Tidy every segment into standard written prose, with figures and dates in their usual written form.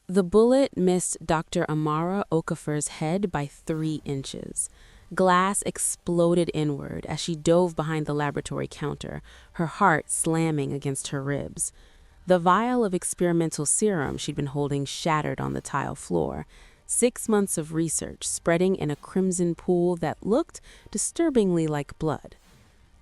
The bullet missed Dr. Amara Okafor's head by 3 inches. Glass exploded inward as she dove behind the laboratory counter, her heart slamming against her ribs. The vial of experimental serum she'd been holding shattered on the tile floor. 6 months of research spreading in a crimson pool that looked disturbingly like blood.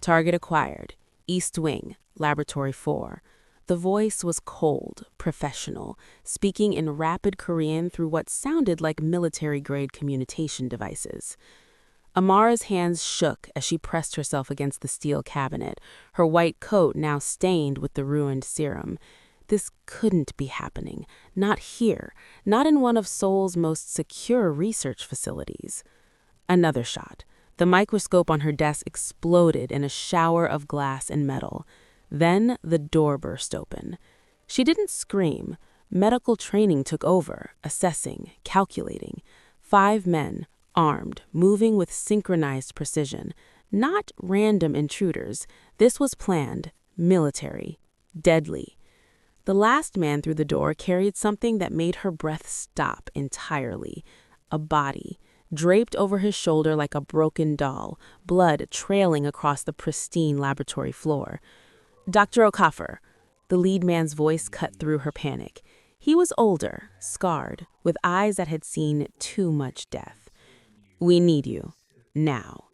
Target acquired. East Wing, Laboratory 4. The voice was cold, professional, speaking in rapid Korean through what sounded like military-grade communication devices. Amara's hands shook as she pressed herself against the steel cabinet, her white coat now stained with the ruined serum. This couldn't be happening. Not here. Not in one of Seoul's most secure research facilities. Another shot. The microscope on her desk exploded in a shower of glass and metal. Then the door burst open. She didn't scream. Medical training took over, assessing, calculating. 5 men, armed, moving with synchronized precision. Not random intruders. This was planned, military, deadly. The last man through the door carried something that made her breath stop entirely. A body, draped over his shoulder like a broken doll, blood trailing across the pristine laboratory floor. Dr. Okafor. The lead man's voice cut through her panic. He was older, scarred, with eyes that had seen too much death. We need you. Now.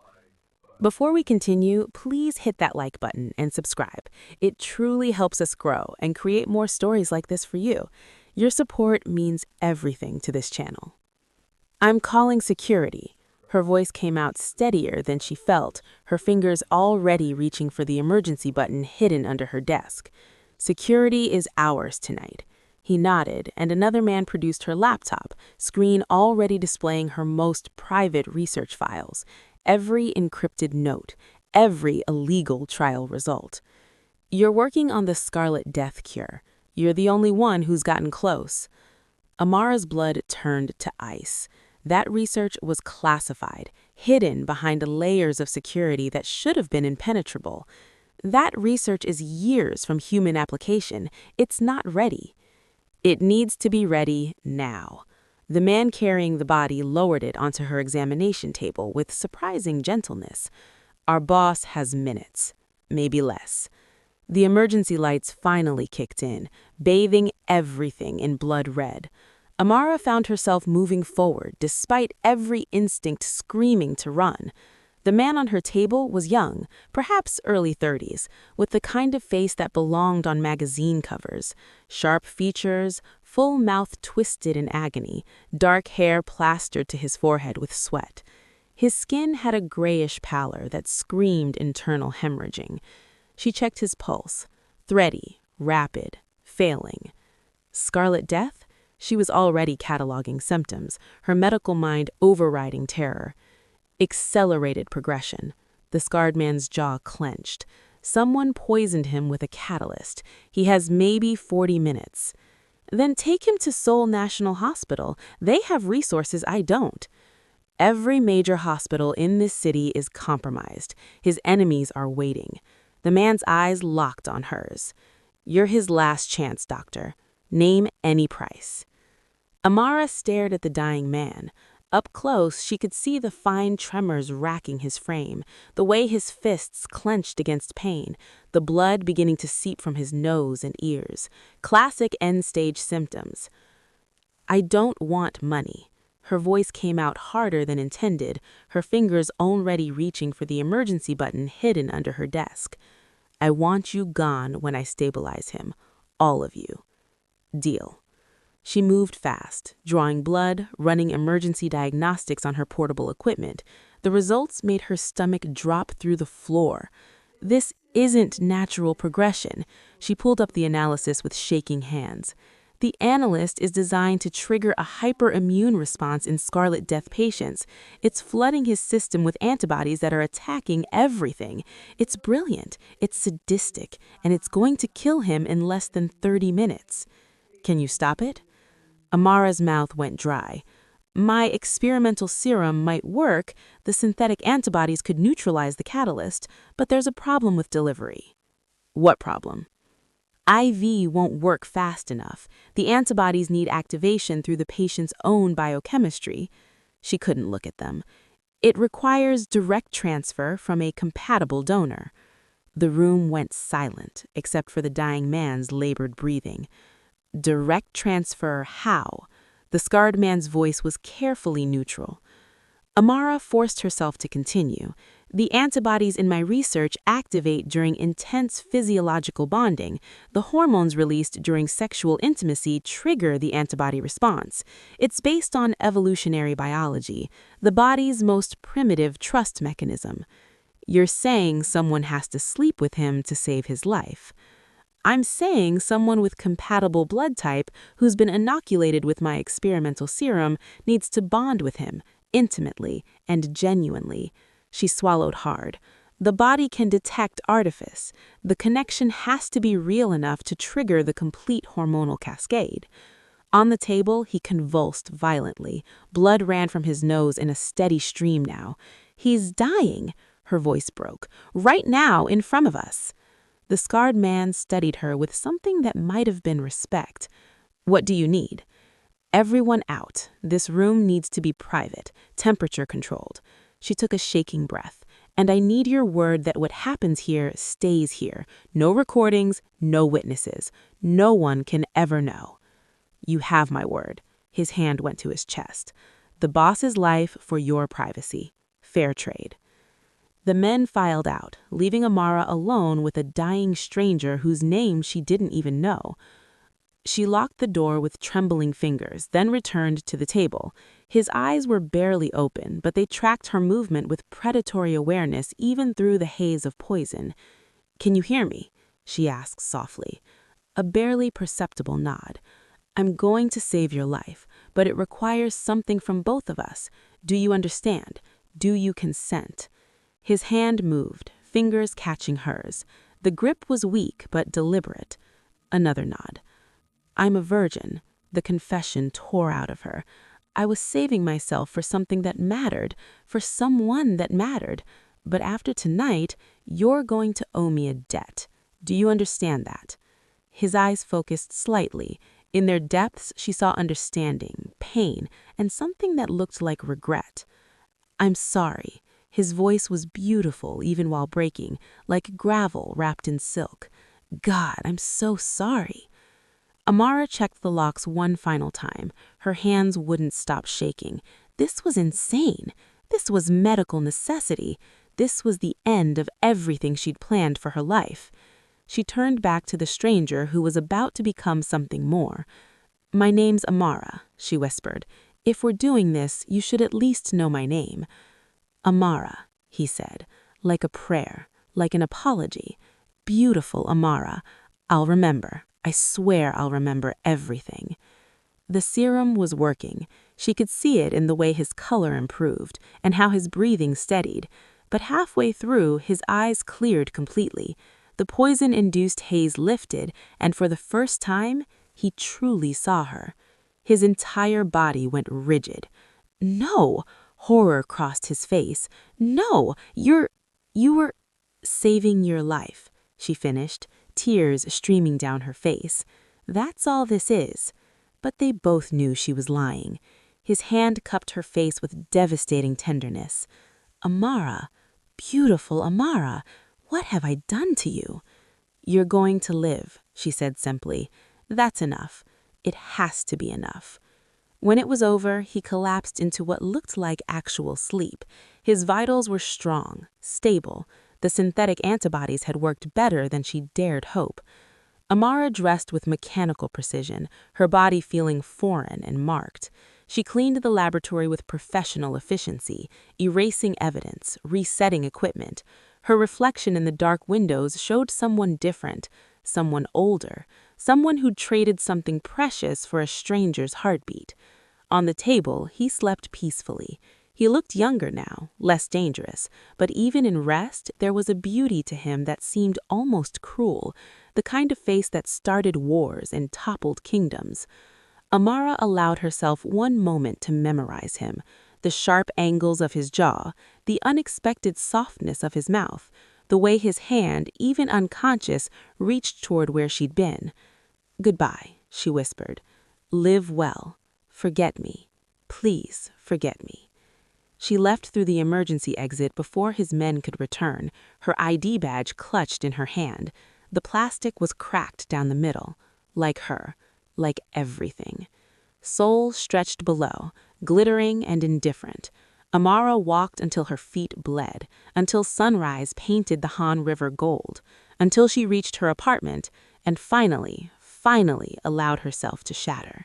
Before we continue, please hit that like button and subscribe. It truly helps us grow and create more stories like this for you. Your support means everything to this channel. I'm calling security. Her voice came out steadier than she felt, her fingers already reaching for the emergency button hidden under her desk. Security is ours tonight. He nodded, and another man produced her laptop, screen already displaying her most private research files, every encrypted note, every illegal trial result. You're working on the Scarlet Death cure. You're the only one who's gotten close. Amara's blood turned to ice. That research was classified, hidden behind layers of security that should have been impenetrable. That research is years from human application. It's not ready. It needs to be ready now. The man carrying the body lowered it onto her examination table with surprising gentleness. Our boss has minutes, maybe less. The emergency lights finally kicked in, bathing everything in blood red. Amara found herself moving forward despite every instinct screaming to run. The man on her table was young, perhaps early 30s, with the kind of face that belonged on magazine covers. Sharp features, full mouth twisted in agony, dark hair plastered to his forehead with sweat. His skin had a grayish pallor that screamed internal hemorrhaging. She checked his pulse. Thready, rapid, failing. Scarlet Death? She was already cataloging symptoms, her medical mind overriding terror. Accelerated progression. The scarred man's jaw clenched. Someone poisoned him with a catalyst. He has maybe 40 minutes. Then take him to Seoul National Hospital. They have resources I don't. Every major hospital in this city is compromised. His enemies are waiting. The man's eyes locked on hers. You're his last chance, doctor. Name any price. Amara stared at the dying man. Up close, she could see the fine tremors racking his frame, the way his fists clenched against pain, the blood beginning to seep from his nose and ears. Classic end-stage symptoms. I don't want money. Her voice came out harder than intended, her fingers already reaching for the emergency button hidden under her desk. I want you gone when I stabilize him. All of you. Deal. She moved fast, drawing blood, running emergency diagnostics on her portable equipment. The results made her stomach drop through the floor. This isn't natural progression. She pulled up the analysis with shaking hands. The analyst is designed to trigger a hyperimmune response in Scarlet Death patients. It's flooding his system with antibodies that are attacking everything. It's brilliant, it's sadistic, and it's going to kill him in less than 30 minutes. Can you stop it? Amara's mouth went dry. My experimental serum might work, the synthetic antibodies could neutralize the catalyst, but there's a problem with delivery. What problem? IV won't work fast enough. The antibodies need activation through the patient's own biochemistry. She couldn't look at them. It requires direct transfer from a compatible donor. The room went silent, except for the dying man's labored breathing. Direct transfer how? The scarred man's voice was carefully neutral. Amara forced herself to continue. The antibodies in my research activate during intense physiological bonding. The hormones released during sexual intimacy trigger the antibody response. It's based on evolutionary biology, the body's most primitive trust mechanism. You're saying someone has to sleep with him to save his life. I'm saying someone with compatible blood type who's been inoculated with my experimental serum needs to bond with him, intimately and genuinely. She swallowed hard. The body can detect artifice. The connection has to be real enough to trigger the complete hormonal cascade. On the table, he convulsed violently. Blood ran from his nose in a steady stream now. He's dying, her voice broke. Right now, in front of us. The scarred man studied her with something that might have been respect. What do you need? Everyone out. This room needs to be private, temperature controlled. She took a shaking breath. And I need your word that what happens here stays here. No recordings, no witnesses. No one can ever know. You have my word. His hand went to his chest. The boss's life for your privacy. Fair trade. The men filed out, leaving Amara alone with a dying stranger whose name she didn't even know. She locked the door with trembling fingers, then returned to the table. His eyes were barely open, but they tracked her movement with predatory awareness even through the haze of poison. "Can you hear me?" she asked softly. A barely perceptible nod. "I'm going to save your life, but it requires something from both of us. Do you understand? Do you consent?" His hand moved, fingers catching hers. The grip was weak but deliberate. Another nod. "I'm a virgin." The confession tore out of her. "I was saving myself for something that mattered, for someone that mattered. But after tonight, you're going to owe me a debt. Do you understand that?" His eyes focused slightly. In their depths, she saw understanding, pain, and something that looked like regret. "I'm sorry." His voice was beautiful even while breaking, like gravel wrapped in silk. "God, I'm so sorry." Amara checked the locks one final time. Her hands wouldn't stop shaking. This was insane. This was medical necessity. This was the end of everything she'd planned for her life. She turned back to the stranger who was about to become something more. "My name's Amara," she whispered. "If we're doing this, you should at least know my name." "Amara," he said, like a prayer, like an apology. "Beautiful Amara. I'll remember. I swear I'll remember everything." The serum was working. She could see it in the way his color improved and how his breathing steadied. But halfway through, his eyes cleared completely. The poison-induced haze lifted, and for the first time, he truly saw her. His entire body went rigid. "No!" Horror crossed his face. "No! You were saving your life," she finished, tears streaming down her face. "That's all this is." But they both knew she was lying. His hand cupped her face with devastating tenderness. "Amara, beautiful Amara, what have I done to you?" "You're going to live," she said simply. "That's enough. It has to be enough." When it was over, he collapsed into what looked like actual sleep. His vitals were strong, stable. The synthetic antibodies had worked better than she dared hope. Amara dressed with mechanical precision, her body feeling foreign and marked. She cleaned the laboratory with professional efficiency, erasing evidence, resetting equipment. Her reflection in the dark windows showed someone different, someone older, someone who'd traded something precious for a stranger's heartbeat. On the table, he slept peacefully. He looked younger now, less dangerous, but even in rest, there was a beauty to him that seemed almost cruel, the kind of face that started wars and toppled kingdoms. Amara allowed herself one moment to memorize him, the sharp angles of his jaw, the unexpected softness of his mouth. the way his hand, even unconscious, reached toward where she'd been. "Goodbye," she whispered. "Live well. Forget me. Please forget me." She left through the emergency exit before his men could return, her ID badge clutched in her hand. The plastic was cracked down the middle. Like her. Like everything. Seoul stretched below, glittering and indifferent. Amara walked until her feet bled, until sunrise painted the Han River gold, until she reached her apartment and finally allowed herself to shatter.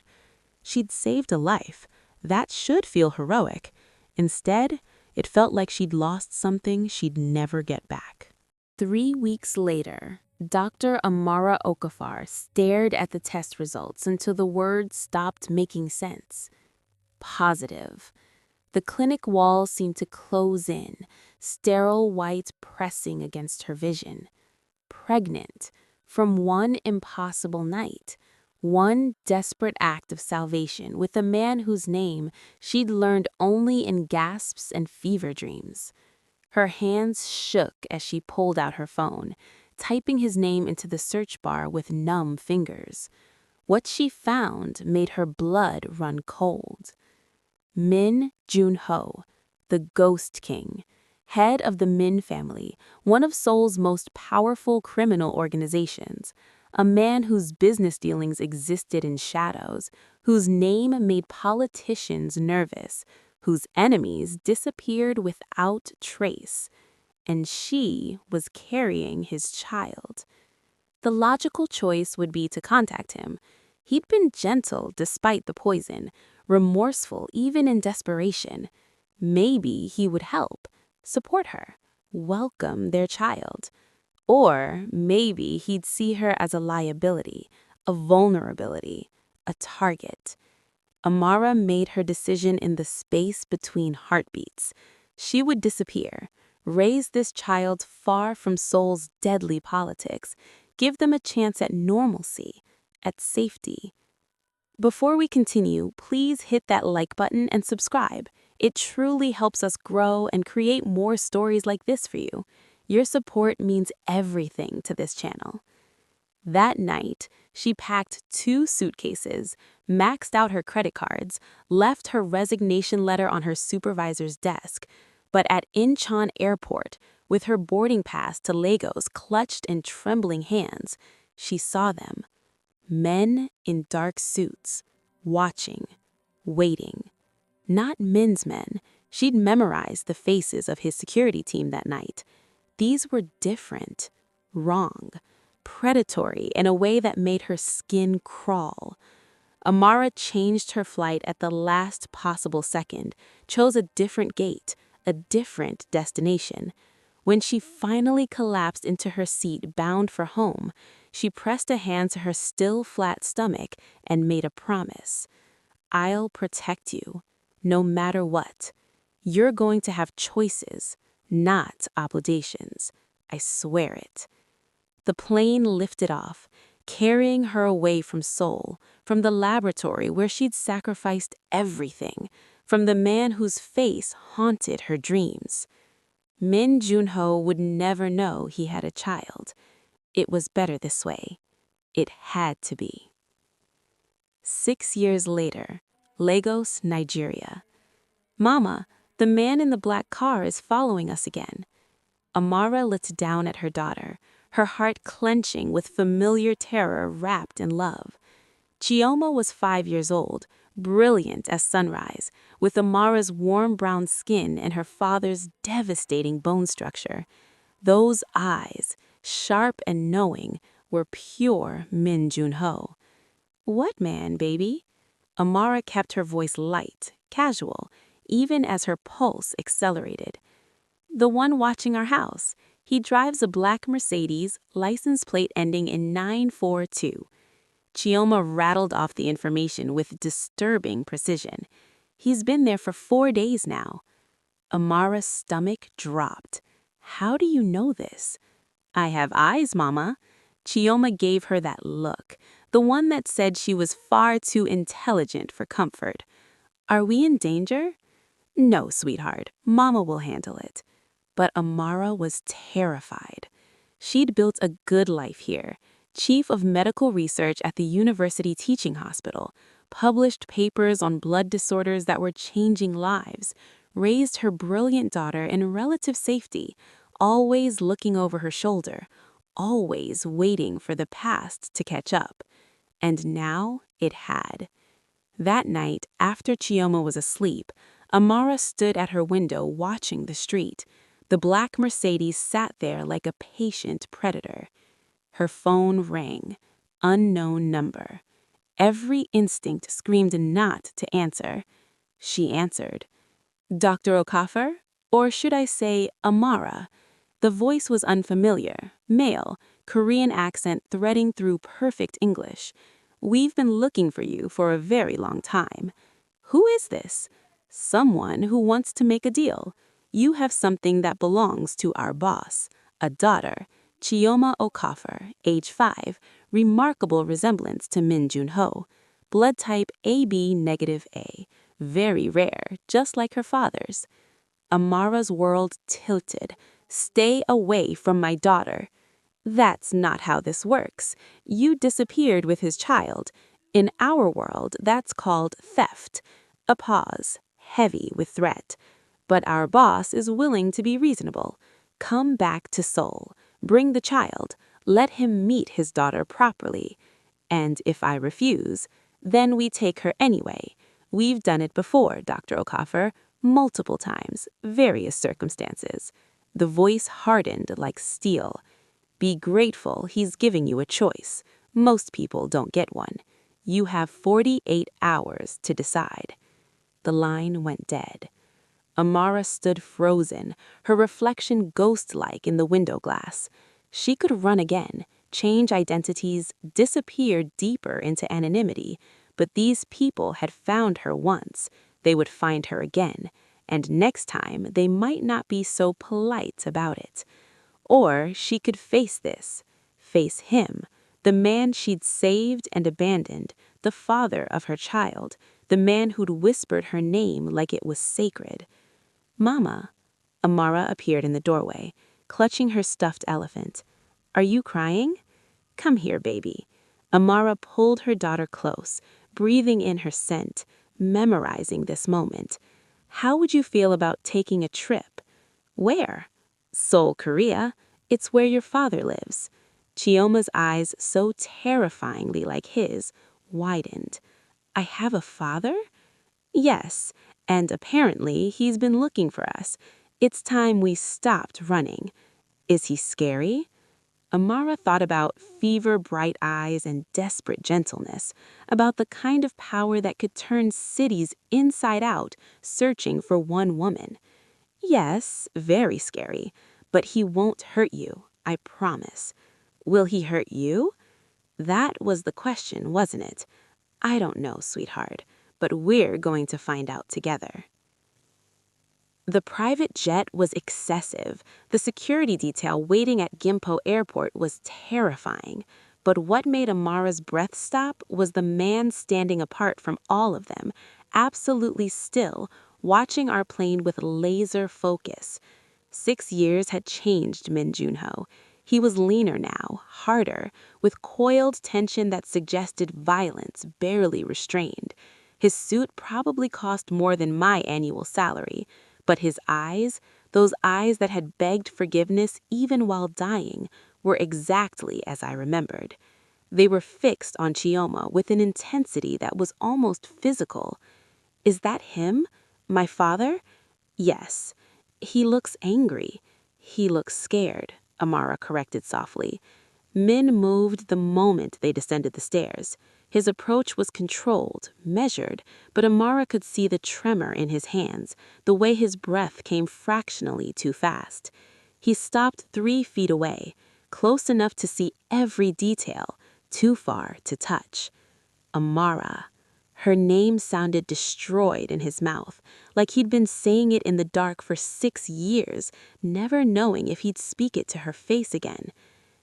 She'd saved a life. That should feel heroic. Instead, it felt like she'd lost something she'd never get back. 3 weeks later, Dr. Amara Okafor stared at the test results until the words stopped making sense. Positive. The clinic walls seemed to close in, sterile white pressing against her vision. Pregnant. From one impossible night. One desperate act of salvation with a man whose name she'd learned only in gasps and fever dreams. Her hands shook as she pulled out her phone, typing his name into the search bar with numb fingers. What she found made her blood run cold. Min Junho, the Ghost King, head of the Min family, one of Seoul's most powerful criminal organizations, a man whose business dealings existed in shadows, whose name made politicians nervous, whose enemies disappeared without trace. And she was carrying his child. The logical choice would be to contact him. He'd been gentle despite the poison, remorseful even in desperation. Maybe he would help, support her, welcome their child. Or maybe he'd see her as a liability, a vulnerability, a target. Amara made her decision in the space between heartbeats. She would disappear, raise this child far from Seoul's deadly politics, give them a chance at normalcy, at safety. Before we continue, please hit that like button and subscribe. It truly helps us grow and create more stories like this for you. Your support means everything to this channel. That night, she packed 2 suitcases, maxed out her credit cards, left her resignation letter on her supervisor's desk. But at Incheon Airport, with her boarding pass to Lagos clutched in trembling hands, she saw them. Men in dark suits, watching, waiting. Not Min's men. She'd memorized the faces of his security team that night. These were different, wrong, predatory in a way that made her skin crawl. Amara changed her flight at the last possible second, chose a different gate, a different destination. When she finally collapsed into her seat bound for home, she pressed a hand to her still flat stomach and made a promise. "I'll protect you, no matter what. You're going to have choices, not obligations. I swear it." The plane lifted off, carrying her away from Seoul, from the laboratory where she'd sacrificed everything, from the man whose face haunted her dreams. Min Junho would never know he had a child. It was better this way. It had to be. 6 years later, Lagos, Nigeria. "Mama, the man in the black car is following us again." Amara looked down at her daughter, her heart clenching with familiar terror wrapped in love. Chioma was 5 years old, brilliant as sunrise, with Amara's warm brown skin and her father's devastating bone structure. Those eyes, sharp and knowing, were pure Min Junho. "What man, baby?" Amara kept her voice light, casual, even as her pulse accelerated. "The one watching our house. He drives a black Mercedes, license plate ending in 942. Chioma rattled off the information with disturbing precision. "He's been there for 4 days now." Amara's stomach dropped. "How do you know this?" "I have eyes, Mama." Chioma gave her that look, the one that said she was far too intelligent for comfort. "Are we in danger?" "No, sweetheart. Mama will handle it." But Amara was terrified. She'd built a good life here, chief of medical research at the university teaching hospital, published papers on blood disorders that were changing lives, raised her brilliant daughter in relative safety, always looking over her shoulder, always waiting for the past to catch up. And now it had. That night, after Chioma was asleep, Amara stood at her window watching the street. The black Mercedes sat there like a patient predator. Her phone rang. Unknown number. Every instinct screamed not to answer. She answered. Dr. Okafor? Or should I say Amara? The voice was unfamiliar, male, Korean accent threading through perfect English. We've been looking for you for a very long time. Who is this? Someone who wants to make a deal. You have something that belongs to our boss, a daughter, Chioma Okafor, age 5, remarkable resemblance to Min Junho, blood type AB-A, very rare, just like her father's. Amara's world tilted. Stay away from my daughter. That's not how this works. You disappeared with his child. In our world, that's called theft. A pause, heavy with threat. But our boss is willing to be reasonable. Come back to Seoul. Bring the child. Let him meet his daughter properly. And if I refuse, then we take her anyway. We've done it before, Dr. Okafor, multiple times, various circumstances. The voice hardened like steel. Be grateful he's giving you a choice. Most people don't get one. You have 48 hours to decide. The line went dead. Amara stood frozen, her reflection ghost-like in the window glass. She could run again, change identities, disappear deeper into anonymity, but these people had found her once. They would find her again, and next time they might not be so polite about it. Or she could face this, face him, the man she'd saved and abandoned, the father of her child, the man who'd whispered her name like it was sacred. Mama. Amara appeared in the doorway, clutching her stuffed elephant. Are you crying? Come here, baby. Amara pulled her daughter close, breathing in her scent, memorizing this moment. How would you feel about taking a trip? Where? Seoul, Korea. It's where your father lives. Chioma's eyes, so terrifyingly like his, widened. I have a father? Yes, and apparently he's been looking for us. It's time we stopped running. Is he scary? Amara thought about fever-bright eyes and desperate gentleness, about the kind of power that could turn cities inside out, searching for one woman. Yes, very scary, but he won't hurt you, I promise. Will he hurt you? That was the question, wasn't it? I don't know, sweetheart, but we're going to find out together. The private jet was excessive. The security detail waiting at Gimpo Airport was terrifying. But what made Amara's breath stop was the man standing apart from all of them, absolutely still, watching our plane with laser focus. 6 years had changed Min Junho. He was leaner now, harder, with coiled tension that suggested violence barely restrained. His suit probably cost more than my annual salary. But his eyes, those eyes that had begged forgiveness even while dying, were exactly as I remembered. They were fixed on Chioma with an intensity that was almost physical. Is that him? My father? Yes. He looks angry. He looks scared, Amara corrected softly. Min moved the moment they descended the stairs. His approach was controlled, measured, but Amara could see the tremor in his hands, the way his breath came fractionally too fast. He stopped 3 feet away, close enough to see every detail, too far to touch. Amara. Her name sounded destroyed in his mouth, like he'd been saying it in the dark for 6 years, never knowing if he'd speak it to her face again.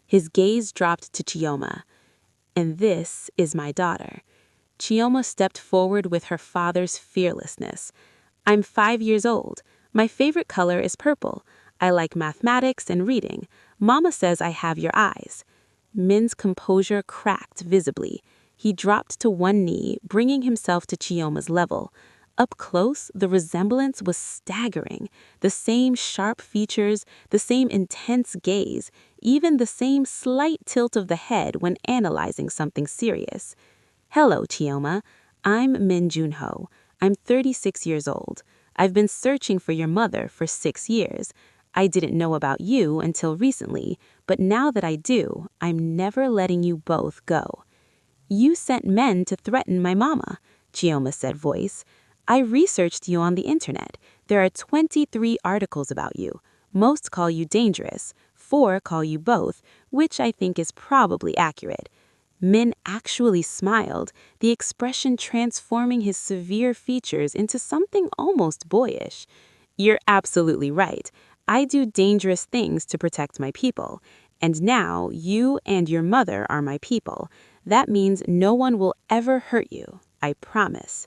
His gaze dropped to Chioma. And this is my daughter. Chioma stepped forward with her father's fearlessness. I'm 5 years old. My favorite color is purple. I like mathematics and reading. Mama says I have your eyes." Min's composure cracked visibly. He dropped to one knee, bringing himself to Chioma's level. Up close, the resemblance was staggering. The same sharp features, the same intense gaze, even the same slight tilt of the head when analyzing something serious. "Hello, Chioma. I'm Min Junho. I'm 36 years old. I've been searching for your mother for 6 years. I didn't know about you until recently, but now that I do, I'm never letting you both go." "You sent men to threaten my mama," Chioma said voice. "I researched you on the internet. There are 23 articles about you. Most call you dangerous. 4 call you both, which I think is probably accurate." Min actually smiled, the expression transforming his severe features into something almost boyish. "You're absolutely right. I do dangerous things to protect my people. And now you and your mother are my people. That means no one will ever hurt you. I promise."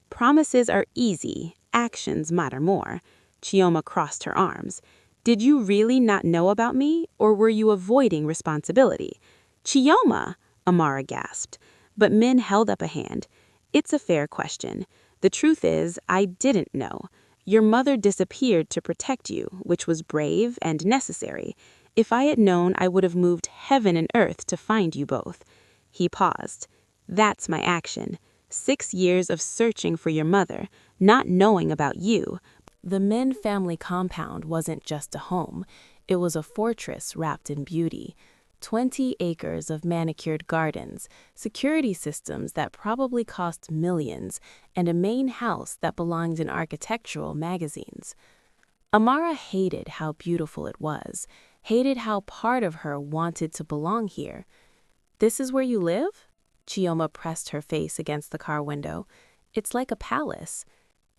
"Promises are easy. Actions matter more." Chioma crossed her arms. "Did you really not know about me, or were you avoiding responsibility?" "Chioma!" Amara gasped. But Min held up a hand. "It's a fair question. The truth is, I didn't know. Your mother disappeared to protect you, which was brave and necessary. If I had known, I would have moved heaven and earth to find you both." He paused. "That's my action. 6 years of searching for your mother, not knowing about you." The Min family compound wasn't just a home. It was a fortress wrapped in beauty. 20 acres of manicured gardens, security systems that probably cost millions, and a main house that belonged in architectural magazines. Amara hated how beautiful it was, hated how part of her wanted to belong here. "This is where you live?" Chioma pressed her face against the car window. "It's like a palace."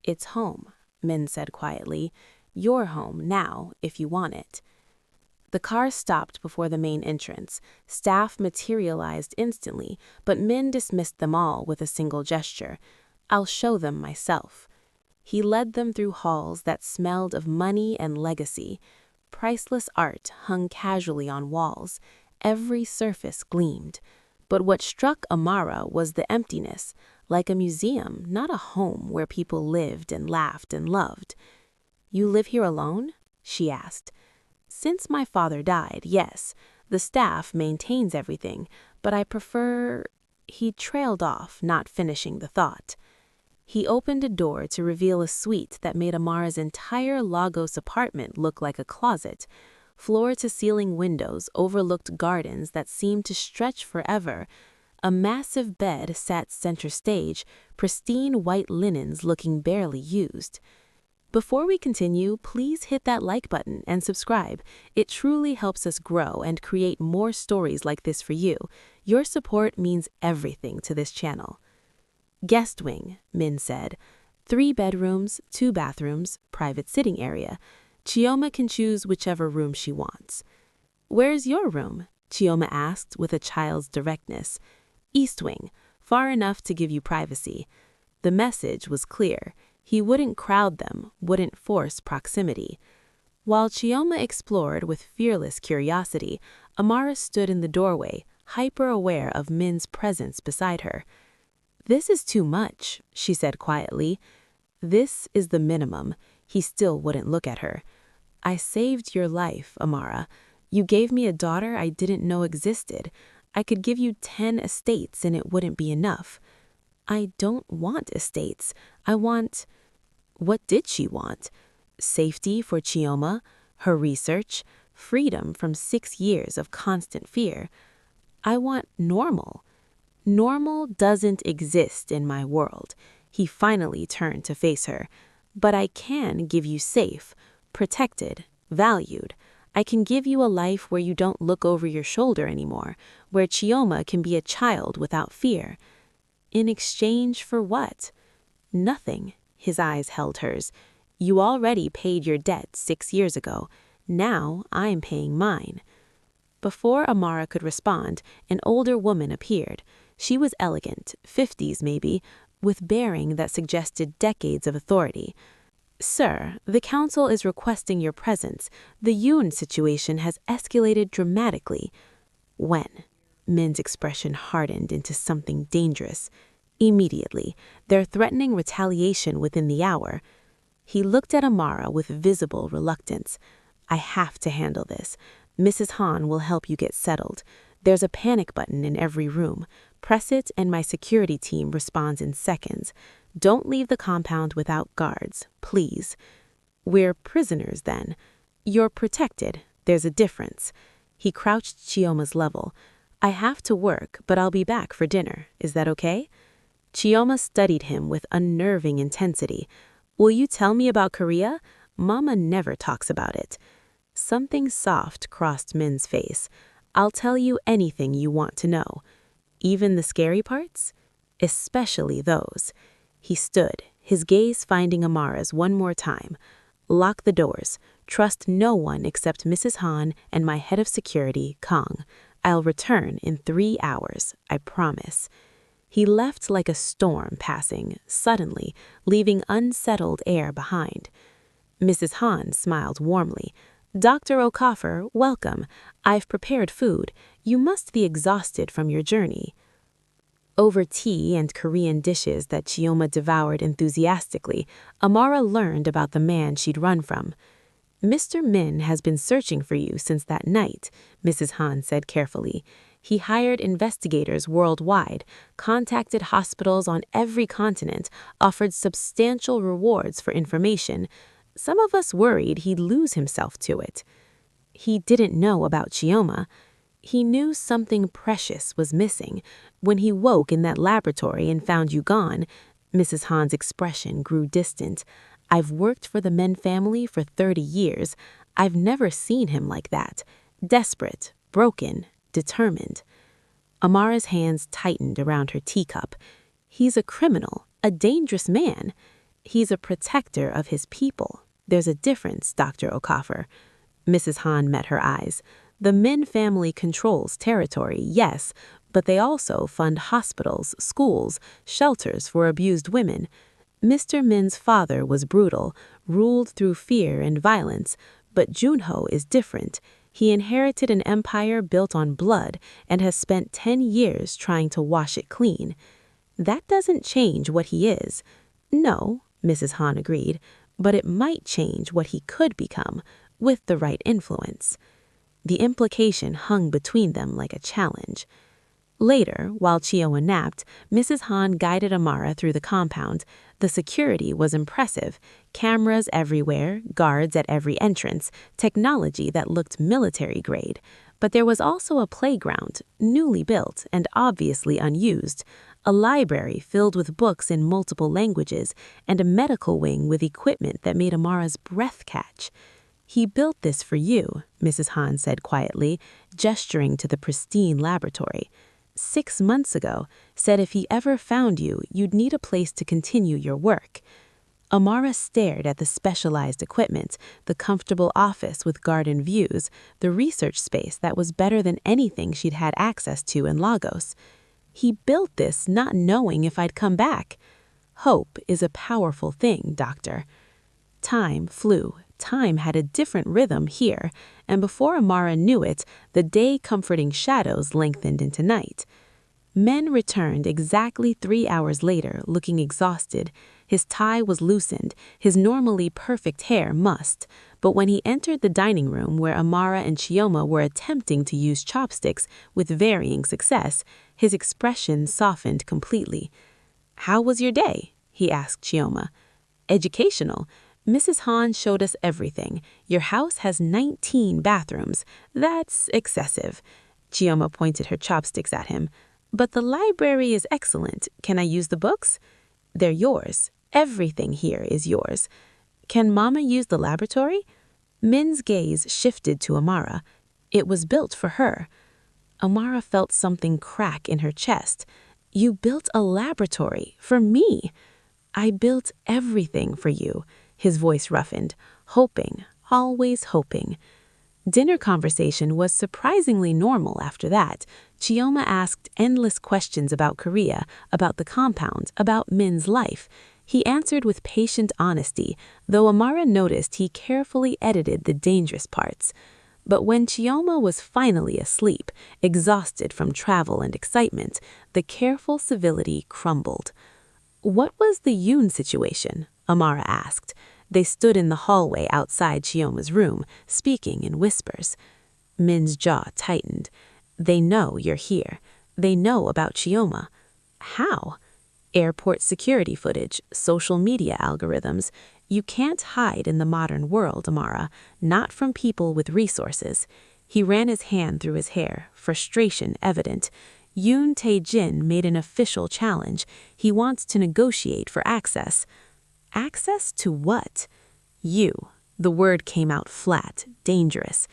"It's home," Min said quietly. "Your home now, if you want it." The car stopped before the main entrance. Staff materialized instantly, but Min dismissed them all with a single gesture. "I'll show them myself." He led them through halls that smelled of money and legacy. Priceless art hung casually on walls. Every surface gleamed. But what struck Amara was the emptiness, like a museum, not a home where people lived and laughed and loved. "You live here alone?" she asked. "Since my father died, yes. The staff maintains everything, but I prefer—" He trailed off, not finishing the thought. He opened a door to reveal a suite that made Amara's entire Lagos apartment look like a closet. Floor-to-ceiling windows overlooked gardens that seemed to stretch forever. A massive bed sat center stage, pristine white linens looking barely used. Before we continue, please hit that like button and subscribe. It truly helps us grow and create more stories like this for you. Your support means everything to this channel. "Guest wing," Min said. 3 bedrooms, 2 bathrooms, private sitting area. Chioma can choose whichever room she wants. "Where's your room?" Chioma asked with a child's directness. "East wing, far enough to give you privacy." The message was clear. He wouldn't crowd them, wouldn't force proximity. While Chioma explored with fearless curiosity, Amara stood in the doorway, hyper-aware of Min's presence beside her. "This is too much," she said quietly. "This is the minimum." He still wouldn't look at her. "I saved your life, Amara. You gave me a daughter I didn't know existed. I could give you 10 estates and it wouldn't be enough." "I don't want estates. I want—" What did she want? Safety for Chioma, her research, freedom from 6 years of constant fear. "I want normal." "Normal doesn't exist in my world." He finally turned to face her. "But I can give you safe, protected, valued. I can give you a life where you don't look over your shoulder anymore, where Chioma can be a child without fear." "In exchange for what?" "Nothing." His eyes held hers. "You already paid your debt 6 years ago. Now I'm paying mine." Before Amara could respond, an older woman appeared. She was elegant, 50s maybe, with bearing that suggested decades of authority. Sir, the council is requesting your presence. The Yoon situation has escalated dramatically. When? Min's expression hardened into something dangerous. Immediately. They're threatening retaliation within the hour. He looked at Amara with visible reluctance. I have to handle this. Mrs. Han will help you get settled. There's a panic button in every room. Press it and my security team responds in seconds. Don't leave the compound without guards, please. We're prisoners then. You're protected. There's a difference. He crouched Chioma's level. I have to work, but I'll be back for dinner. Is that okay? Chioma studied him with unnerving intensity. Will you tell me about Korea? Mama never talks about it. Something soft crossed Min's face. I'll tell you anything you want to know. Even the scary parts? Especially those. He stood, his gaze finding Amara's one more time. Lock the doors. Trust no one except Mrs. Han and my head of security, Kang. I'll return in 3 hours, I promise. He left like a storm passing, suddenly, leaving unsettled air behind. Mrs. Han smiled warmly. Dr. Okafor, welcome. I've prepared food. You must be exhausted from your journey. Over tea and Korean dishes that Chioma devoured enthusiastically, Amara learned about the man she'd run from. Mr. Min has been searching for you since that night, Mrs. Han said carefully. He hired investigators worldwide, contacted hospitals on every continent, offered substantial rewards for information. Some of us worried he'd lose himself to it. He didn't know about Chioma. He knew something precious was missing. When he woke in that laboratory and found you gone, Mrs. Han's expression grew distant. I've worked for the Min family for 30 years. I've never seen him like that. Desperate, broken, determined. Amara's hands tightened around her teacup. He's a criminal, a dangerous man. He's a protector of his people. There's a difference, Dr. Okafor. Mrs. Han met her eyes. The Min family controls territory, yes, but they also fund hospitals, schools, shelters for abused women. Mr. Min's father was brutal, ruled through fear and violence, but Junho is different. He inherited an empire built on blood and has spent 10 years trying to wash it clean. That doesn't change what he is. No, Mrs. Han agreed, but it might change what he could become with the right influence. The implication hung between them like a challenge. Later, while Chioma napped, Mrs. Han guided Amara through the compound. The security was impressive. Cameras everywhere, guards at every entrance, technology that looked military grade. But there was also a playground, newly built and obviously unused, a library filled with books in multiple languages, and a medical wing with equipment that made Amara's breath catch. He built this for you, Mrs. Han said quietly, gesturing to the pristine laboratory. 6 months ago, said if he ever found you, you'd need a place to continue your work. Amara stared at the specialized equipment, the comfortable office with garden views, the research space that was better than anything she'd had access to in Lagos. He built this not knowing if I'd come back. Hope is a powerful thing, Doctor. Time flew. Time had a different rhythm here, and before Amara knew it, the day-comforting shadows lengthened into night. Men returned exactly 3 hours later, looking exhausted. His tie was loosened, his normally perfect hair mussed, but when he entered the dining room where Amara and Chioma were attempting to use chopsticks with varying success, his expression softened completely. "How was your day?" he asked Chioma. "Educational. Mrs. Han showed us everything. Your house has 19 bathrooms. That's excessive." Chioma pointed her chopsticks at him. "But the library is excellent. Can I use the books?" "They're yours. Everything here is yours." "Can Mama use the laboratory?" Min's gaze shifted to Amara. It was built for her. Amara felt something crack in her chest. "You built a laboratory for me." "I built everything for you." His voice roughened, hoping, always hoping. Dinner conversation was surprisingly normal after that. Chioma asked endless questions about Korea, about the compound, about Min's life. He answered with patient honesty, though Amara noticed he carefully edited the dangerous parts. But when Chioma was finally asleep, exhausted from travel and excitement, the careful civility crumbled. "What was the Yoon situation?" Amara asked. They stood in the hallway outside Chioma's room, speaking in whispers. Min's jaw tightened. "They know you're here. They know about Chioma." "How?" "Airport security footage, social media algorithms. You can't hide in the modern world, Amara, not from people with resources." He ran his hand through his hair, frustration evident. Yoon Tae-jin made an official challenge. He wants to negotiate for access. Access to what? You. The word came out flat, dangerous.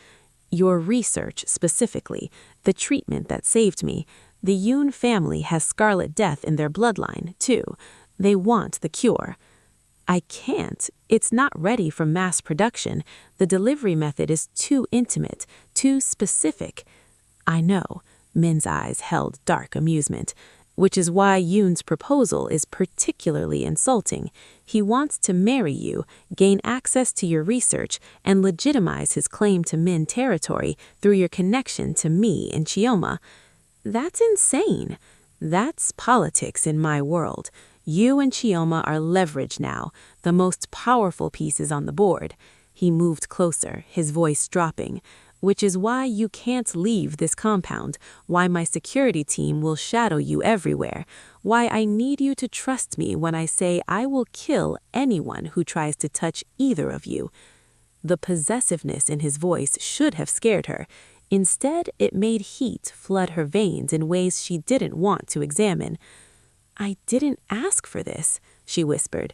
Your research specifically, the treatment that saved me. The Yoon family has scarlet death in their bloodline, too. They want the cure. "I can't. It's not ready for mass production. The delivery method is too intimate, too specific." "I know." Min's eyes held dark amusement. "Which is why Yoon's proposal is particularly insulting. He wants to marry you, gain access to your research, and legitimize his claim to Min territory through your connection to me and Chioma. That's insane. That's politics in my world. You and Chioma are leverage now, the most powerful pieces on the board." He moved closer, his voice dropping. "Which is why you can't leave this compound, why my security team will shadow you everywhere, why I need you to trust me when I say I will kill anyone who tries to touch either of you." The possessiveness in his voice should have scared her. Instead, it made heat flood her veins in ways she didn't want to examine. "I didn't ask for this," she whispered.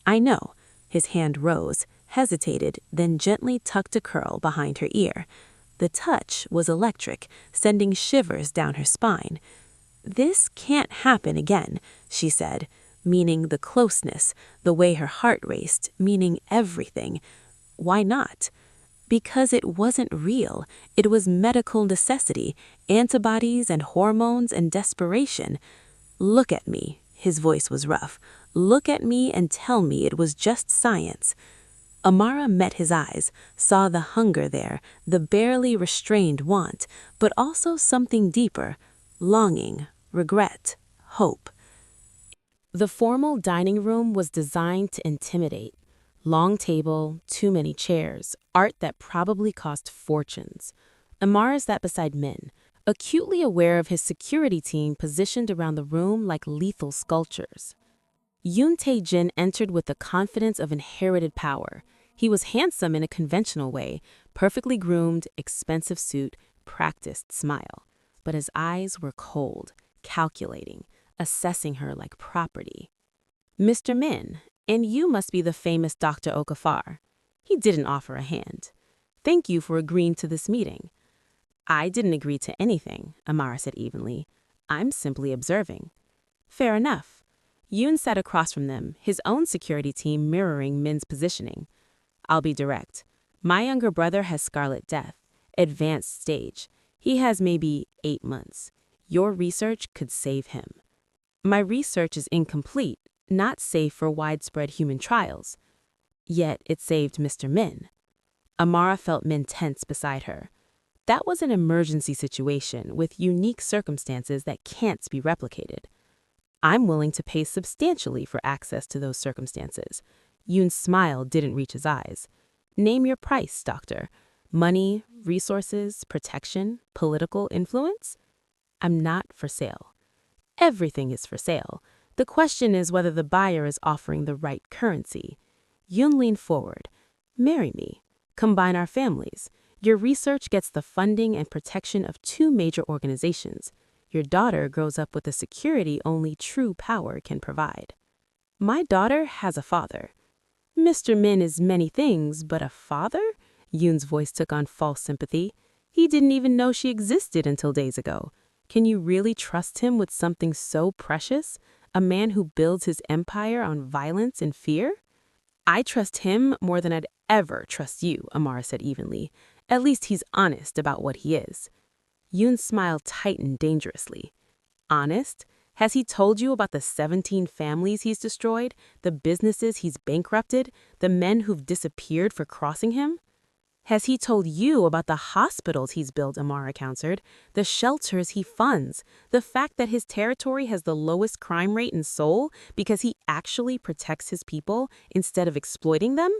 "I know." His hand rose, hesitated, then gently tucked a curl behind her ear. The touch was electric, sending shivers down her spine. "This can't happen again," she said, meaning the closeness, the way her heart raced, meaning everything. "Why not?" "Because it wasn't real. It was medical necessity, antibodies and hormones and desperation." "Look at me." His voice was rough. "Look at me and tell me it was just science." Amara met his eyes, saw the hunger there, the barely restrained want, but also something deeper, longing, regret, hope. The formal dining room was designed to intimidate. Long table, too many chairs, art that probably cost fortunes. Amara sat beside Min, acutely aware of his security team positioned around the room like lethal sculptures. Yoon Tae-jin entered with the confidence of inherited power. He was handsome in a conventional way, perfectly groomed, expensive suit, practiced smile. But his eyes were cold, calculating, assessing her like property. "Mr. Min, and you must be the famous Dr. Okafor." He didn't offer a hand. "Thank you for agreeing to this meeting." "I didn't agree to anything," Amara said evenly. "I'm simply observing." "Fair enough." Yoon sat across from them, his own security team mirroring Min's positioning. "I'll be direct. My younger brother has scarlet death, advanced stage. He has maybe 8 months. Your research could save him." "My research is incomplete, not safe for widespread human trials." "Yet it saved Mr. Min." Amara felt Min tense beside her. That was an emergency situation with unique circumstances that can't be replicated. "I'm willing to pay substantially for access to those circumstances." Yoon's smile didn't reach his eyes. "Name your price, doctor. Money, resources, protection, political influence?" "I'm not for sale." "Everything is for sale. The question is whether the buyer is offering the right currency." Yoon leaned forward. "Marry me. Combine our families. Your research gets the funding and protection of 2 major organizations. Your daughter grows up with the security only true power can provide." "My daughter has a father." "Mr. Min is many things, but a father?" Yoon's voice took on false sympathy. "He didn't even know she existed until days ago. Can you really trust him with something so precious? A man who builds his empire on violence and fear?" "I trust him more than I'd ever trust you," Amara said evenly. "At least he's honest about what he is." Yoon's smile tightened dangerously. "Honest? Has he told you about the 17 families he's destroyed, the businesses he's bankrupted, the men who've disappeared for crossing him? Has he told you about the hospitals he's built, Amara countered, the shelters he funds, the fact that his territory has the lowest crime rate in Seoul because he actually protects his people instead of exploiting them?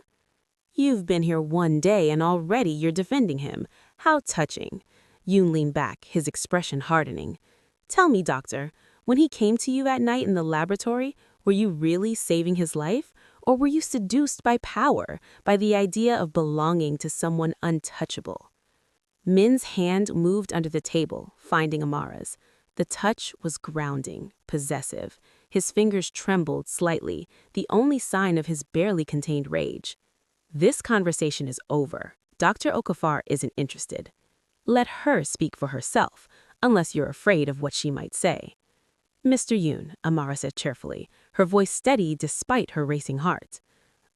You've been here one day and already you're defending him. How touching. Yoon leaned back, his expression hardening. Tell me, doctor, when he came to you at night in the laboratory, were you really saving his life? Or were you seduced by power, by the idea of belonging to someone untouchable? Min's hand moved under the table, finding Amara's. The touch was grounding, possessive. His fingers trembled slightly, the only sign of his barely contained rage. This conversation is over. Dr. Okafor isn't interested. Let her speak for herself, unless you're afraid of what she might say. Mr. Yoon, Amara said cheerfully, her voice steady despite her racing heart.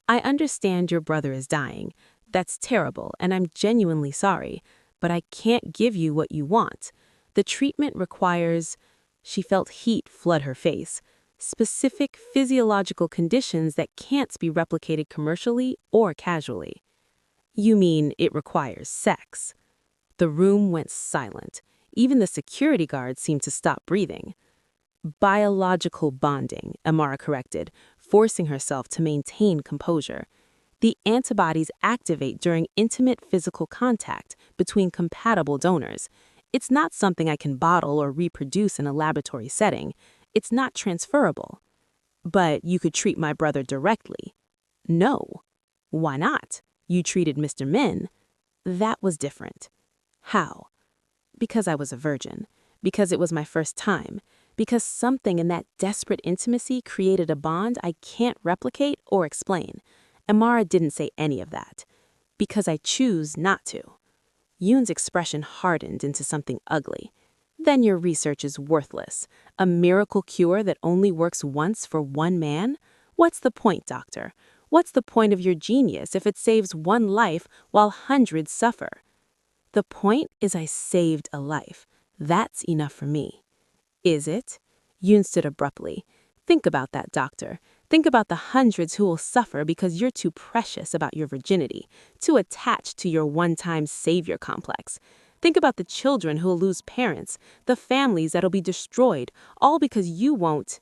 I understand your brother is dying. That's terrible, and I'm genuinely sorry, but I can't give you what you want. The treatment requires... She felt heat flood her face. Specific physiological conditions that can't be replicated commercially or casually. You mean it requires sex? The room went silent. Even the security guards seemed to stop breathing. Biological bonding, Amara corrected, forcing herself to maintain composure. The antibodies activate during intimate physical contact between compatible donors. It's not something I can bottle or reproduce in a laboratory setting. It's not transferable. But you could treat my brother directly. No. Why not? You treated Mr. Min. That was different. How? Because I was a virgin. Because it was my first time. Because something in that desperate intimacy created a bond I can't replicate or explain. Amara didn't say any of that. Because I choose not to. Yoon's expression hardened into something ugly. Then your research is worthless. A miracle cure that only works once for one man? What's the point, doctor? What's the point of your genius if it saves one life while hundreds suffer? The point is I saved a life. That's enough for me. Is it? Yoon stood abruptly. Think about that, doctor. Think about the hundreds who will suffer because you're too precious about your virginity, too attached to your one-time savior complex. Think about the children who will lose parents, the families that'll be destroyed, all because you won't.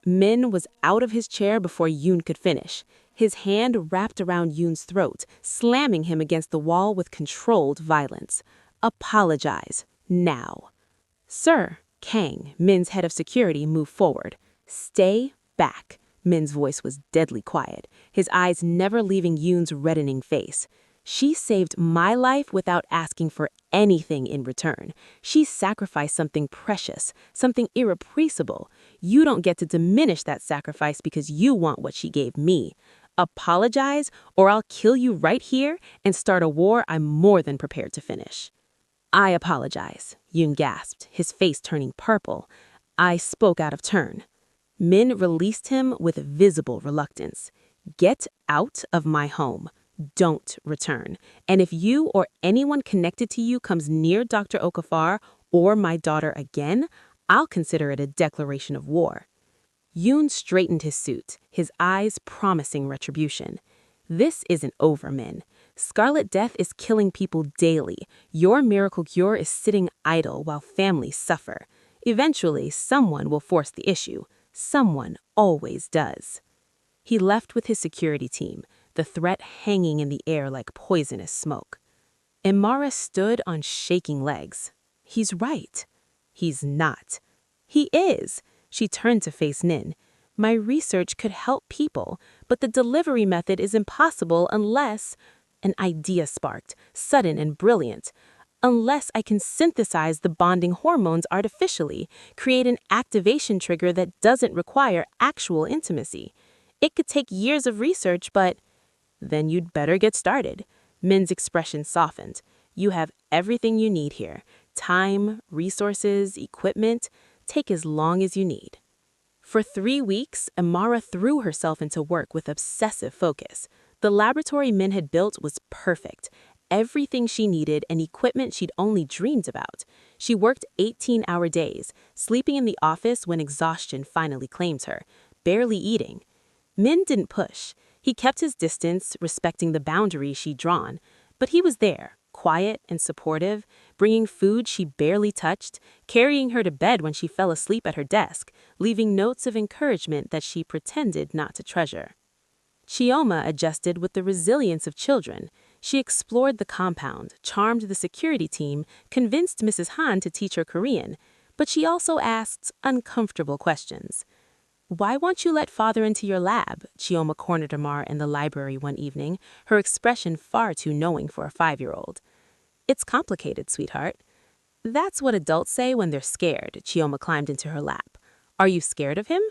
Min was out of his chair before Yoon could finish. His hand wrapped around Yoon's throat, slamming him against the wall with controlled violence. Apologize. Now. Sir. Kang, Min's head of security, moved forward. Stay back. Min's voice was deadly quiet, his eyes never leaving Yoon's reddening face. She saved my life without asking for anything in return. She sacrificed something precious, something irreplaceable. You don't get to diminish that sacrifice because you want what she gave me. Apologize, or I'll kill you right here and start a war I'm more than prepared to finish. I apologize, Yoon gasped, his face turning purple. I spoke out of turn. Min released him with visible reluctance. Get out of my home. Don't return. And if you or anyone connected to you comes near Dr. Okafor or my daughter again, I'll consider it a declaration of war. Yoon straightened his suit, his eyes promising retribution. This isn't over, Min. Scarlet Death is killing people daily. Your miracle cure is sitting idle while families suffer. Eventually, someone will force the issue. Someone always does. He left with his security team, the threat hanging in the air like poisonous smoke. Amara stood on shaking legs. He's right. He's not. He is. She turned to face Nin. My research could help people, but the delivery method is impossible unless... An idea sparked, sudden and brilliant. Unless I can synthesize the bonding hormones artificially, create an activation trigger that doesn't require actual intimacy. It could take years of research, but... Then you'd better get started. Min's expression softened. You have everything you need here. Time, resources, equipment. Take as long as you need. For 3 weeks, Amara threw herself into work with obsessive focus. The laboratory Min had built was perfect. everything she needed and equipment she'd only dreamed about. She worked 18-hour days, sleeping in the office when exhaustion finally claimed her, barely eating. Min didn't push. He kept his distance, respecting the boundaries she'd drawn. But he was there, quiet and supportive, bringing food she barely touched, carrying her to bed when she fell asleep at her desk, leaving notes of encouragement that she pretended not to treasure. Chioma adjusted with the resilience of children. She explored the compound, charmed the security team, convinced Mrs. Han to teach her Korean, but she also asked uncomfortable questions. "Why won't you let father into your lab?" Chioma cornered Amara in the library one evening, her expression far too knowing for a 5-year-old. "It's complicated, sweetheart." "That's what adults say when they're scared." Chioma climbed into her lap. "Are you scared of him?"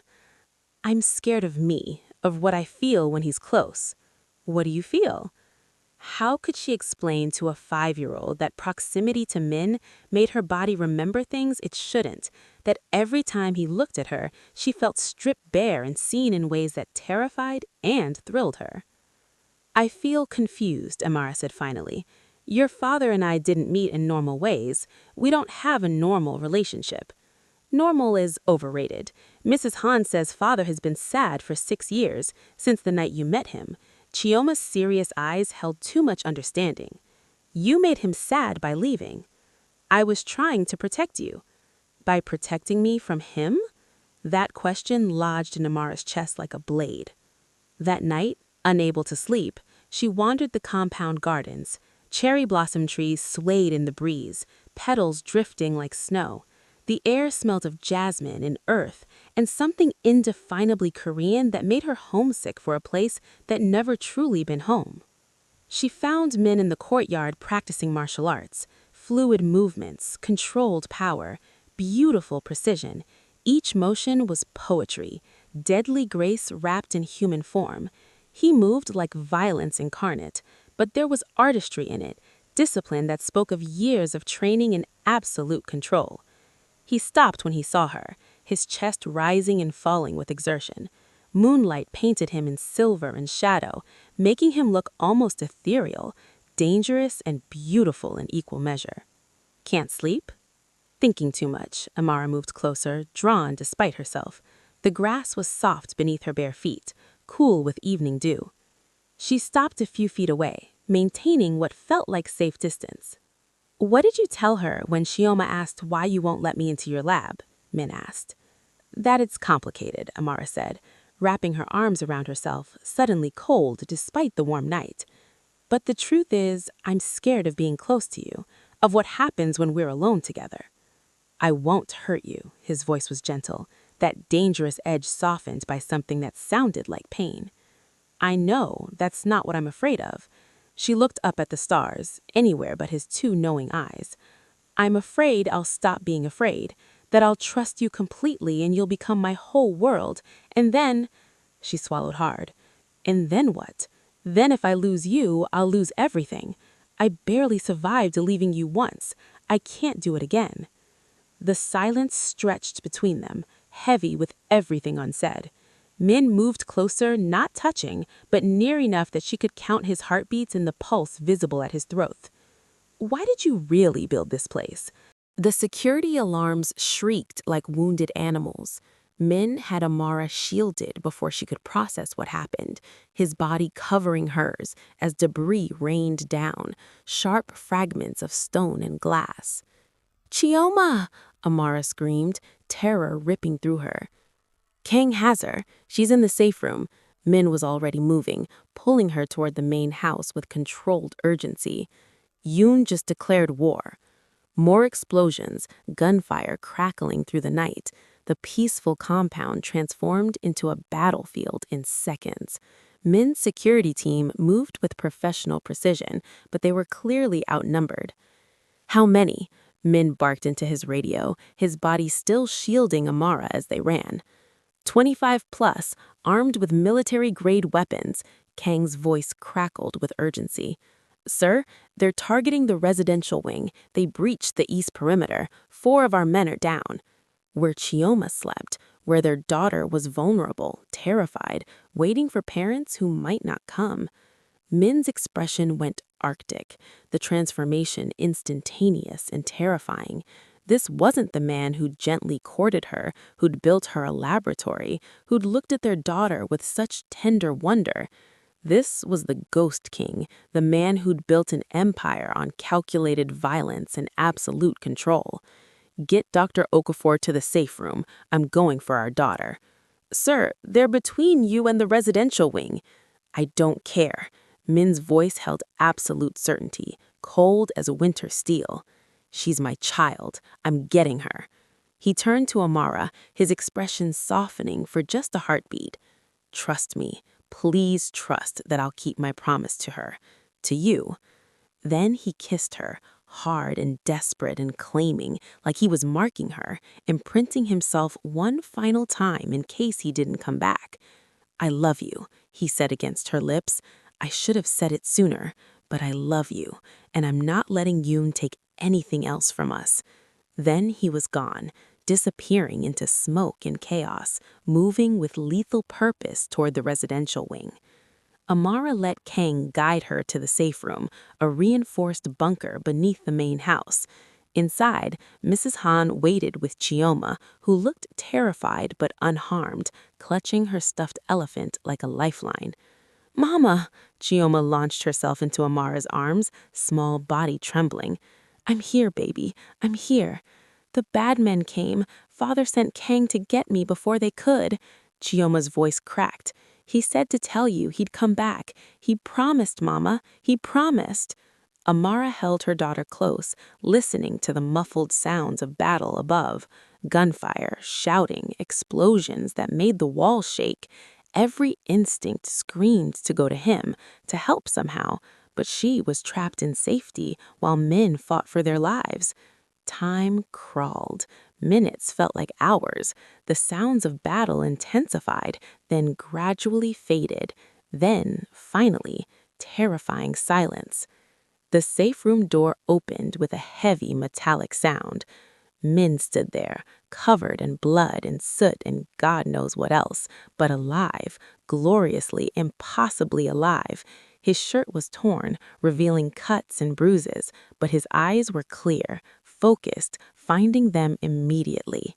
"I'm scared of me, of what I feel when he's close." "What do you feel?" How could she explain to a 5-year-old that proximity to Min made her body remember things it shouldn't, that every time he looked at her, she felt stripped bare and seen in ways that terrified and thrilled her? "I feel confused," Amara said finally. "Your father and I didn't meet in normal ways. We don't have a normal relationship." "Normal is overrated. Mrs. Han says father has been sad for 6 years, since the night you met him." Chioma's serious eyes held too much understanding. "You made him sad by leaving." "I was trying to protect you." "By protecting me from him?" That question lodged in Amara's chest like a blade. That night, unable to sleep, she wandered the compound gardens. Cherry blossom trees swayed in the breeze, petals drifting like snow. The air smelled of jasmine and earth, and something indefinably Korean that made her homesick for a place that never truly been home. She found Min in the courtyard practicing martial arts. Fluid movements, controlled power, beautiful precision. Each motion was poetry, deadly grace wrapped in human form. He moved like violence incarnate, but there was artistry in it, discipline that spoke of years of training and absolute control. He stopped when he saw her, his chest rising and falling with exertion. Moonlight painted him in silver and shadow, making him look almost ethereal, dangerous and beautiful in equal measure. "Can't sleep?" Thinking too much, Amara moved closer, drawn despite herself. The grass was soft beneath her bare feet, cool with evening dew. She stopped a few feet away, maintaining what felt like safe distance. "What did you tell her when Chioma asked why you won't let me into your lab?" Min asked. "That it's complicated," Amara said, wrapping her arms around herself, suddenly cold despite the warm night. "But the truth is, I'm scared of being close to you, of what happens when we're alone together." "I won't hurt you," his voice was gentle, that dangerous edge softened by something that sounded like pain. "I know, that's not what I'm afraid of." She looked up at the stars, anywhere but his two knowing eyes. "I'm afraid I'll stop being afraid, that I'll trust you completely and you'll become my whole world, and then—" She swallowed hard. "And then what? Then if I lose you, I'll lose everything. I barely survived leaving you once. I can't do it again." The silence stretched between them, heavy with everything unsaid. Min moved closer, not touching, but near enough that she could count his heartbeats and the pulse visible at his throat. "Why did you really build this place?" The security alarms shrieked like wounded animals. Min had Amara shielded before she could process what happened, his body covering hers as debris rained down, sharp fragments of stone and glass. "Chioma!" Amara screamed, terror ripping through her. "Kang has her. She's in the safe room." Min was already moving, pulling her toward the main house with controlled urgency. Yoon just declared war. More explosions, gunfire crackling through the night. The peaceful compound transformed into a battlefield in seconds. Min's security team moved with professional precision, but they were clearly outnumbered. "How many?" Min barked into his radio, his body still shielding Amara as they ran. 25 plus, armed with military-grade weapons. Kang's voice crackled with urgency. "Sir, they're targeting the residential wing. They breached the east perimeter. 4 of our men are down." Where Chioma slept, where their daughter was vulnerable, terrified, waiting for parents who might not come. Min's expression went Arctic, the transformation instantaneous and terrifying. This wasn't the man who'd gently courted her, who'd built her a laboratory, who'd looked at their daughter with such tender wonder. This was the Ghost King, the man who'd built an empire on calculated violence and absolute control. "Get Dr. Okafor to the safe room. I'm going for our daughter." "Sir, they're between you and the residential wing." "I don't care." Min's voice held absolute certainty, cold as winter steel. "She's my child. I'm getting her." He turned to Amara, his expression softening for just a heartbeat. "Trust me. Please trust that I'll keep my promise to her. To you." Then he kissed her, hard and desperate and claiming, like he was marking her, imprinting himself one final time in case he didn't come back. "I love you," he said against her lips. "I should have said it sooner, but I love you, and I'm not letting Yoon take anything else from us." Then he was gone, disappearing into smoke and chaos, moving with lethal purpose toward the residential wing. Amara let Kang guide her to the safe room, a reinforced bunker beneath the main house. Inside, Mrs. Han waited with Chioma, who looked terrified but unharmed, clutching her stuffed elephant like a lifeline. "Mama!" Chioma launched herself into Amara's arms, small body trembling. "I'm here, baby. I'm here. The bad men came. Father sent Kang to get me before they could." Chioma's voice cracked. "He said to tell you he'd come back. He promised, Mama. He promised." Amara held her daughter close, listening to the muffled sounds of battle above. Gunfire, shouting, explosions that made the walls shake. Every instinct screamed to go to him, to help somehow, but she was trapped in safety while men fought for their lives. Time crawled. Minutes felt like hours. The sounds of battle intensified, then gradually faded. Then, finally, terrifying silence. The safe room door opened with a heavy metallic sound. Min stood there, covered in blood and soot and God knows what else, but alive, gloriously, impossibly alive. His shirt was torn, revealing cuts and bruises, but his eyes were clear, focused, finding them immediately.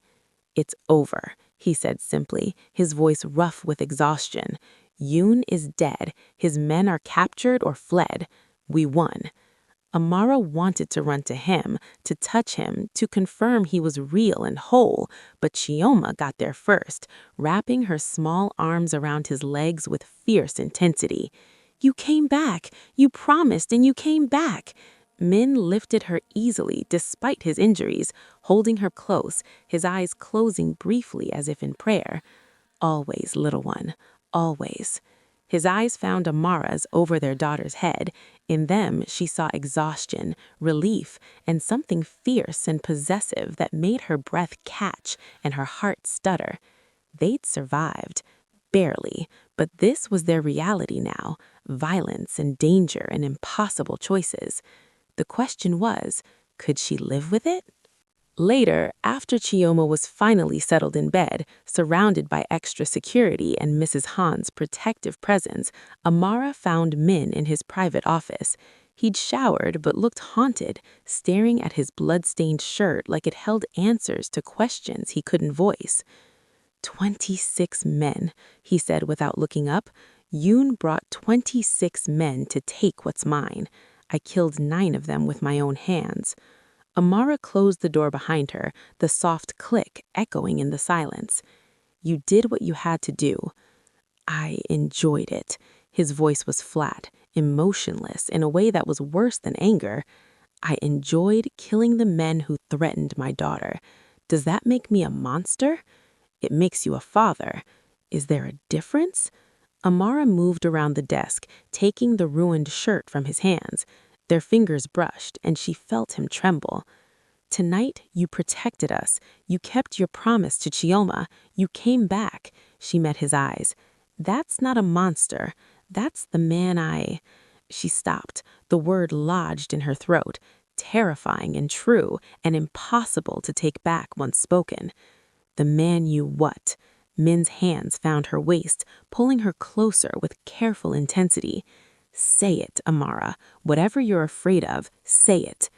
"It's over," he said simply, his voice rough with exhaustion. "Yoon is dead. His men are captured or fled. We won." Amara wanted to run to him, to touch him, to confirm he was real and whole, but Chioma got there first, wrapping her small arms around his legs with fierce intensity. "You came back. You promised and you came back." Min lifted her easily despite his injuries, holding her close, his eyes closing briefly as if in prayer. "Always, little one, always." His eyes found Amara's over their daughter's head. In them, she saw exhaustion, relief, and something fierce and possessive that made her breath catch and her heart stutter. They'd survived. Barely, but this was their reality now, violence and danger and impossible choices. The question was, could she live with it? Later, after Chioma was finally settled in bed, surrounded by extra security and Mrs. Han's protective presence, Amara found Min in his private office. He'd showered but looked haunted, staring at his blood-stained shirt like it held answers to questions he couldn't voice. 26 men, he said without looking up. Yoon brought 26 men to take what's mine. I killed 9 of them with my own hands. Amara closed the door behind her, the soft click echoing in the silence. "You did what you had to do." "I enjoyed it." His voice was flat, emotionless, in a way that was worse than anger. "I enjoyed killing the men who threatened my daughter. Does that make me a monster?" "It makes you a father." "Is there a difference?" Amara moved around the desk, taking the ruined shirt from his hands. Their fingers brushed, and she felt him tremble. "Tonight, you protected us. You kept your promise to Chioma. You came back." She met his eyes. "That's not a monster. That's the man I—" She stopped. The word lodged in her throat, terrifying and true, and impossible to take back once spoken. "The man you what?" Min's hands found her waist, pulling her closer with careful intensity. Say it, Amara. Whatever you're afraid of, say it.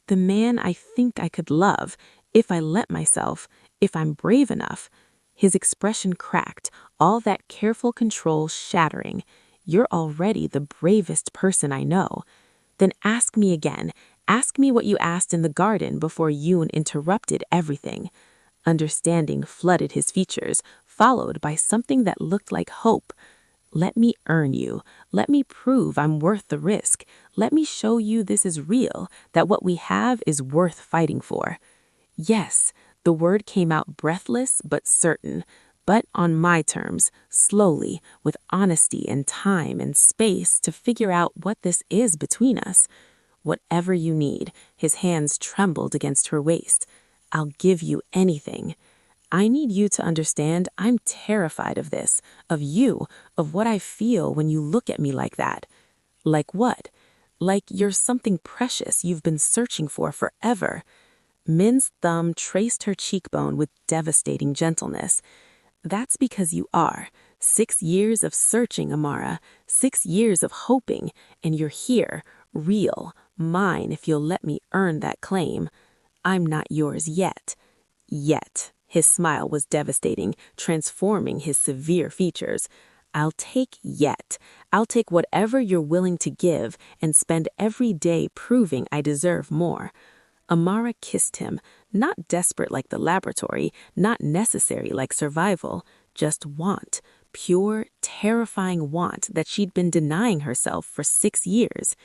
The man I think I could love, if I let myself, if I'm brave enough. His expression cracked, all that careful control shattering. You're already the bravest person I know. Then ask me again. Ask me what you asked in the garden before Yoon interrupted everything. Understanding flooded his features, followed by something that looked like hope. Let me earn you. Let me prove I'm worth the risk. Let me show you this is real, that what we have is worth fighting for. Yes, the word came out breathless but certain, but on my terms, slowly, with honesty and time and space to figure out what this is between us. Whatever you need, his hands trembled against her waist. I'll give you anything. I need you to understand I'm terrified of this, of you, of what I feel when you look at me like that. Like what? Like you're something precious you've been searching for forever. Min's thumb traced her cheekbone with devastating gentleness. That's because you are. 6 years of searching, Amara. 6 years of hoping, and you're here, real, mine if you'll let me earn that claim. I'm not yours yet. Yet. His smile was devastating, transforming his severe features. I'll take yet. I'll take whatever you're willing to give and spend every day proving I deserve more. Amara kissed him, not desperate like the laboratory, not necessary like survival, just want, pure, terrifying want that she'd been denying herself for 6 years.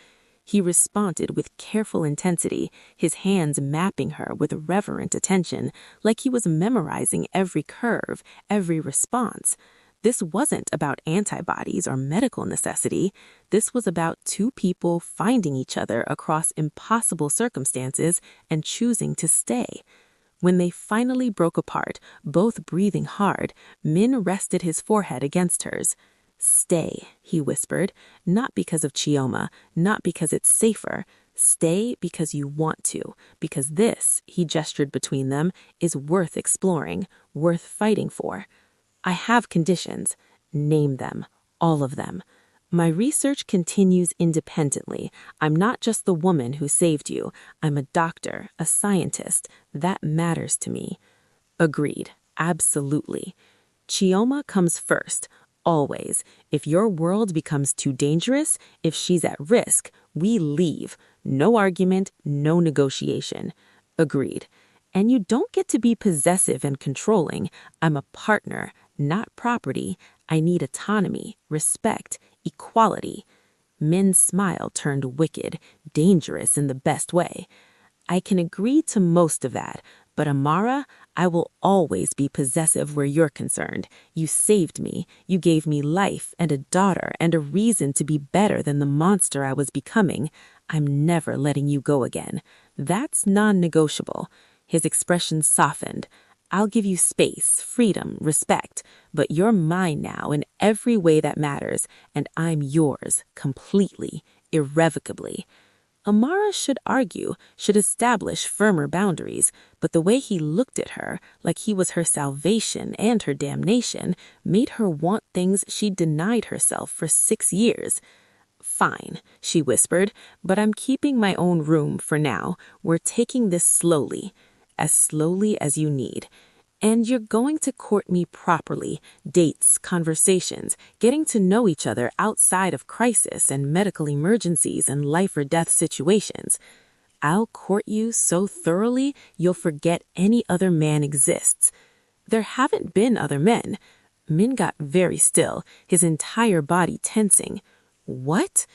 He responded with careful intensity, his hands mapping her with reverent attention, like he was memorizing every curve, every response. This wasn't about antibodies or medical necessity. This was about two people finding each other across impossible circumstances and choosing to stay. When they finally broke apart, both breathing hard, Min rested his forehead against hers. Stay, he whispered, not because of Chioma, not because it's safer. Stay because you want to, because this, he gestured between them, is worth exploring, worth fighting for. I have conditions. Name them, all of them. My research continues independently. I'm not just the woman who saved you. I'm a doctor, a scientist. That matters to me. Agreed. Absolutely. Chioma comes first. Always. If your world becomes too dangerous, if she's at risk, we leave. No argument, no negotiation. Agreed. And you don't get to be possessive and controlling. I'm a partner, not property. I need autonomy, respect, equality. Min's smile turned wicked, dangerous in the best way. I can agree to most of that, but Amara, I will always be possessive where you're concerned. You saved me. You gave me life and a daughter and a reason to be better than the monster I was becoming. I'm never letting you go again. That's non-negotiable. His expression softened. I'll give you space, freedom, respect, but you're mine now in every way that matters, and I'm yours, completely, irrevocably. Amara should argue, should establish firmer boundaries, but the way he looked at her, like he was her salvation and her damnation, made her want things she'd denied herself for 6 years. Fine, she whispered, but I'm keeping my own room for now. We're taking this slowly as you need. And you're going to court me properly, dates, conversations, getting to know each other outside of crisis and medical emergencies and life or death situations. I'll court you so thoroughly you'll forget any other man exists. There haven't been other men. Min got very still, his entire body tensing. What?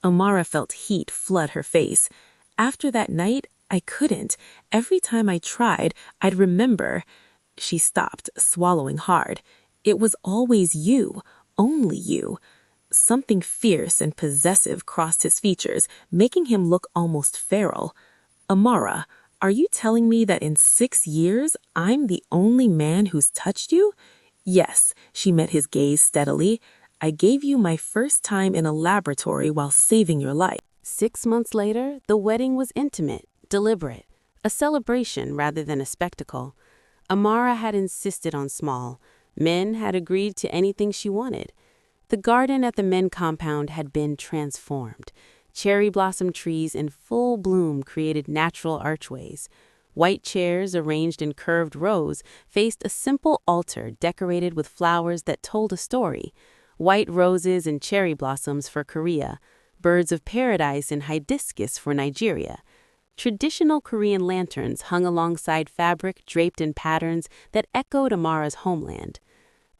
Amara felt heat flood her face. After that night, I couldn't. Every time I tried, I'd remember. She stopped, swallowing hard. It was always you, only you. Something fierce and possessive crossed his features, making him look almost feral. Amara, are you telling me that in 6 years I'm the only man who's touched you? Yes, she met his gaze steadily. I gave you my first time in a laboratory while saving your life. 6 months later, the wedding was intimate, deliberate, a celebration rather than a spectacle. Amara had insisted on small. Min had agreed to anything she wanted. The garden at the Min compound had been transformed. Cherry blossom trees in full bloom created natural archways. White chairs arranged in curved rows faced a simple altar decorated with flowers that told a story. White roses and cherry blossoms for Korea, birds of paradise and hibiscus for Nigeria. Traditional Korean lanterns hung alongside fabric draped in patterns that echoed Amara's homeland.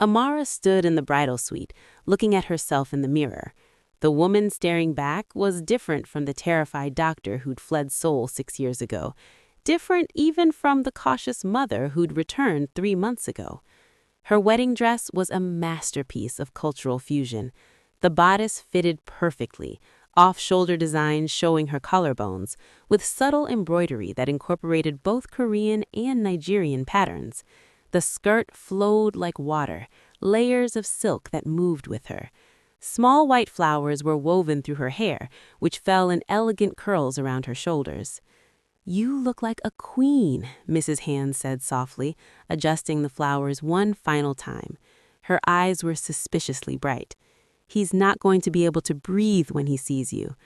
Amara stood in the bridal suite, looking at herself in the mirror. The woman staring back was different from the terrified doctor who'd fled Seoul 6 years ago, different even from the cautious mother who'd returned 3 months ago. Her wedding dress was a masterpiece of cultural fusion. The bodice fitted perfectly, off-shoulder designs showing her collarbones, with subtle embroidery that incorporated both Korean and Nigerian patterns. The skirt flowed like water, layers of silk that moved with her. Small white flowers were woven through her hair, which fell in elegant curls around her shoulders. "You look like a queen," Mrs. Hand said softly, adjusting the flowers one final time. Her eyes were suspiciously bright. "He's not going to be able to breathe when he sees you."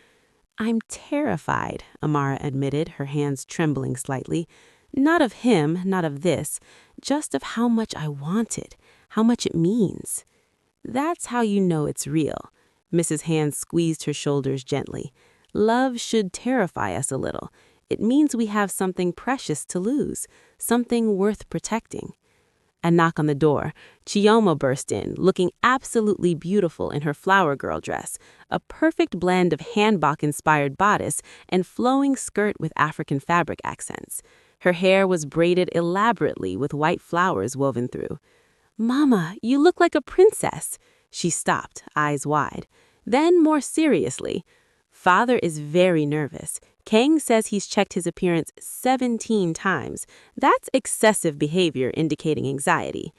"I'm terrified," Amara admitted, her hands trembling slightly. "Not of him, not of this, just of how much I want it, how much it means." "That's how you know it's real." Mrs. Hand squeezed her shoulders gently. "Love should terrify us a little. It means we have something precious to lose, something worth protecting." A knock on the door. Chioma burst in, looking absolutely beautiful in her flower girl dress, a perfect blend of hanbok-inspired bodice and flowing skirt with African fabric accents. Her hair was braided elaborately with white flowers woven through. "Mama, you look like a princess." She stopped, eyes wide. Then, more seriously, "Father is very nervous. Kang says he's checked his appearance 17 times. That's excessive behavior indicating anxiety."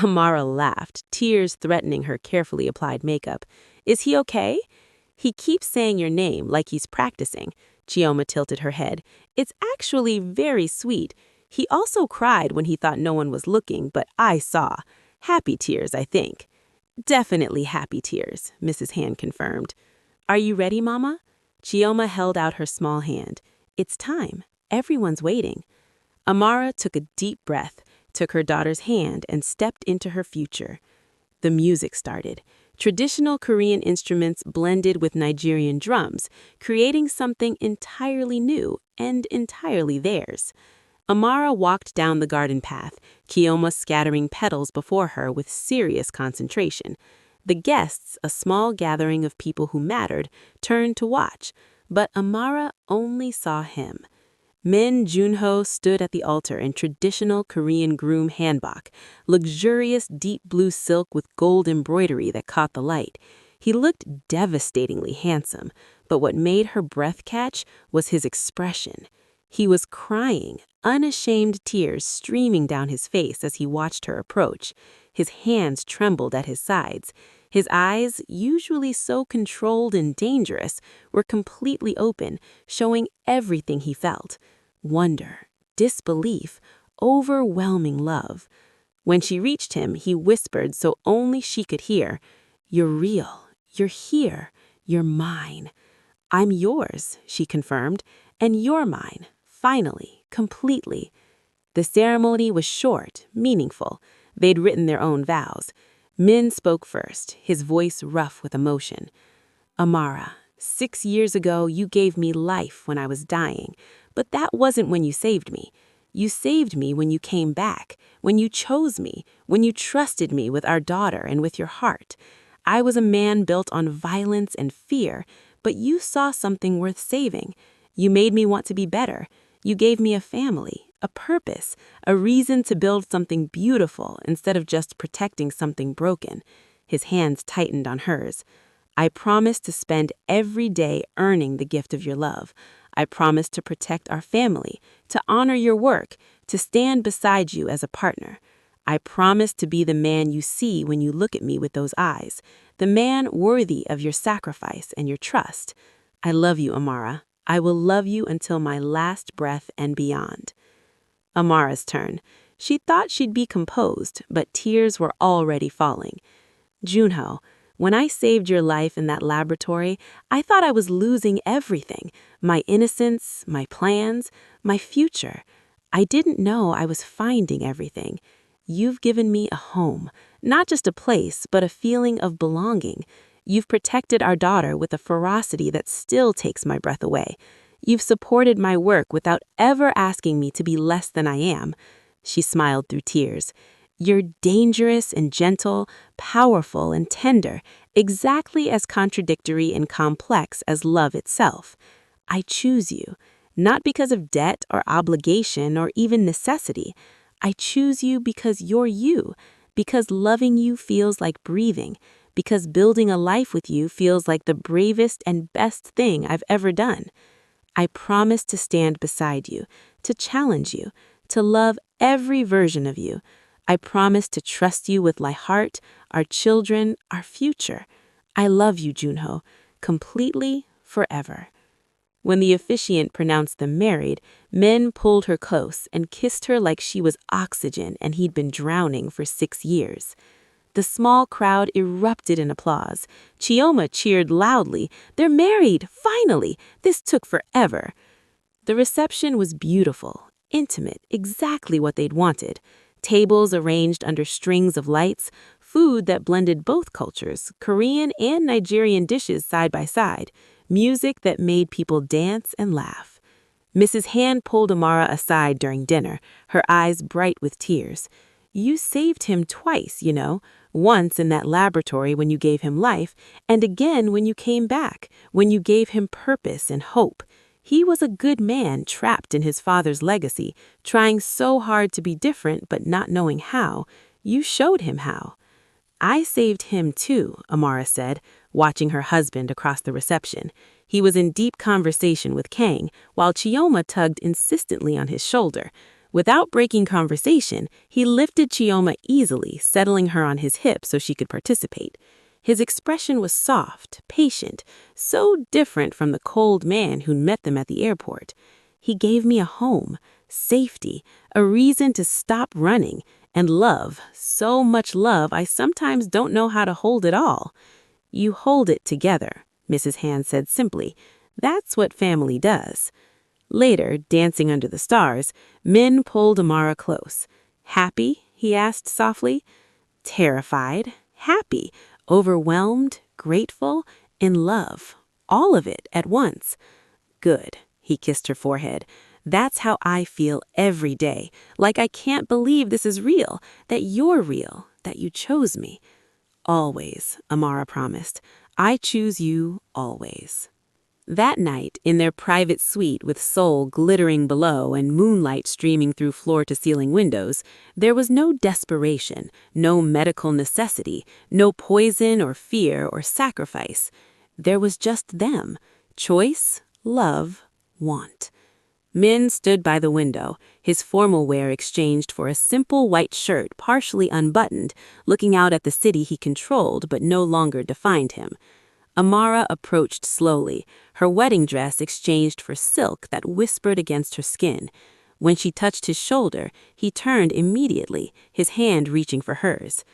Amara laughed, tears threatening her carefully applied makeup. "Is he okay?" "He keeps saying your name like he's practicing." Chioma tilted her head. "It's actually very sweet. He also cried when he thought no one was looking, but I saw. Happy tears, I think." "Definitely happy tears," Mrs. Hand confirmed. "Are you ready, Mama?" Chioma held out her small hand. "It's time. Everyone's waiting." Amara took a deep breath, took her daughter's hand, and stepped into her future. The music started. Traditional Korean instruments blended with Nigerian drums, creating something entirely new and entirely theirs. Amara walked down the garden path, Chioma scattering petals before her with serious concentration. The guests, a small gathering of people who mattered, turned to watch, but Amara only saw him. Min Junho stood at the altar in traditional Korean groom hanbok, luxurious deep blue silk with gold embroidery that caught the light. He looked devastatingly handsome, but what made her breath catch was his expression. He was crying, unashamed tears streaming down his face as he watched her approach. His hands trembled at his sides. His eyes, usually so controlled and dangerous, were completely open, showing everything he felt: wonder, disbelief, overwhelming love. When she reached him, he whispered so only she could hear, "You're real. You're here. You're mine." "I'm yours," she confirmed, "and you're mine, finally, completely." The ceremony was short, meaningful. They'd written their own vows. Min spoke first, his voice rough with emotion. "Amara, 6 years ago you gave me life when I was dying, but that wasn't when you saved me. You saved me when you came back, when you chose me, when you trusted me with our daughter and with your heart. I was a man built on violence and fear, but you saw something worth saving. You made me want to be better. You gave me a family, a purpose, a reason to build something beautiful instead of just protecting something broken." His hands tightened on hers. "I promise to spend every day earning the gift of your love. I promise to protect our family, to honor your work, to stand beside you as a partner. I promise to be the man you see when you look at me with those eyes, the man worthy of your sacrifice and your trust. I love you, Amara. I will love you until my last breath and beyond." Amara's turn. She thought she'd be composed, but tears were already falling. "Junho, When I saved your life in that laboratory, I thought I was losing everything, my innocence, my plans, my future. I didn't know I was finding everything. You've given me a home, not just a place, but a feeling of belonging. You've protected our daughter with a ferocity that still takes my breath away. You've supported my work without ever asking me to be less than I am. She smiled through tears. You're dangerous and gentle, powerful and tender, exactly as contradictory and complex as love itself. I choose you, not because of debt or obligation or even necessity. I choose you because you're you, because loving you feels like breathing, because building a life with you feels like the bravest and best thing I've ever done. I promise to stand beside you, to challenge you, to love every version of you. I promise to trust you with my heart, our children, our future. I love you, Junho, completely, forever. When the officiant pronounced them married, Min pulled her close and kissed her like she was oxygen and he'd been drowning for 6 years. The small crowd erupted in applause. Chioma cheered loudly. They're married, finally! This took forever. The reception was beautiful, intimate, exactly what they'd wanted. Tables arranged under strings of lights, food that blended both cultures, Korean and Nigerian dishes side by side, music that made people dance and laugh. Mrs. Han pulled Amara aside during dinner, her eyes bright with tears. You saved him twice, you know, once in that laboratory when you gave him life, and again when you came back, when you gave him purpose and hope. He was a good man trapped in his father's legacy, trying so hard to be different but not knowing how. You showed him how. I saved him too, Amara said, watching her husband across the reception. He was in deep conversation with Kang, while Chioma tugged insistently on his shoulder. Without breaking conversation, he lifted Chioma easily, settling her on his hip so she could participate. His expression was soft, patient, so different from the cold man who'd met them at the airport. He gave me a home, safety, a reason to stop running, and love, so much love I sometimes don't know how to hold it all. You hold it together, Mrs. Han said simply. That's what family does. Later, dancing under the stars, Min pulled Amara close. Happy? He asked softly. Terrified, happy, overwhelmed, grateful, in love. All of it at once. Good, he kissed her forehead. That's how I feel every day, like I can't believe this is real, that you're real, that you chose me. Always, Amara promised. I choose you always. That night, in their private suite with Seoul glittering below and moonlight streaming through floor-to-ceiling windows, there was no desperation, no medical necessity, no poison or fear or sacrifice. There was just them, choice, love, want. Min stood by the window, his formal wear exchanged for a simple white shirt partially unbuttoned, looking out at the city he controlled but no longer defined him. Amara approached slowly, her wedding dress exchanged for silk that whispered against her skin. When she touched his shoulder, he turned immediately, his hand reaching for hers.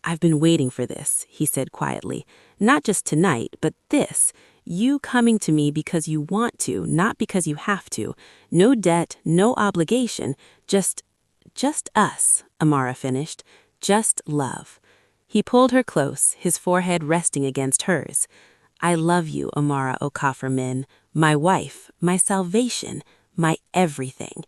I've been waiting for this, he said quietly. Not just tonight, but this. You coming to me because you want to, not because you have to. No debt, no obligation, just us, Amara finished. Just love. He pulled her close, his forehead resting against hers. I love you, Amara Okafor Min, my wife, my salvation, my everything.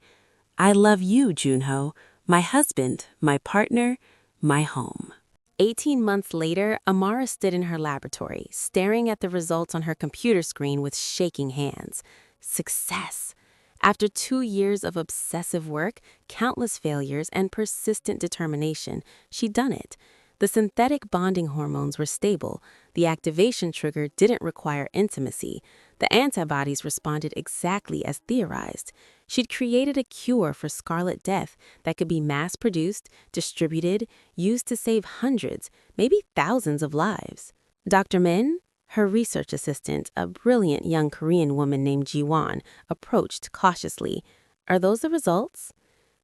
I love you, Junho, my husband, my partner, my home. 18 months later, Amara stood in her laboratory, staring at the results on her computer screen with shaking hands. Success! After 2 years of obsessive work, countless failures, and persistent determination, she'd done it. The synthetic bonding hormones were stable. The activation trigger didn't require intimacy. The antibodies responded exactly as theorized. She'd created a cure for scarlet death that could be mass-produced, distributed, used to save hundreds, maybe thousands of lives. Dr. Min, her research assistant, a brilliant young Korean woman named Jiwon, approached cautiously. Are those the results?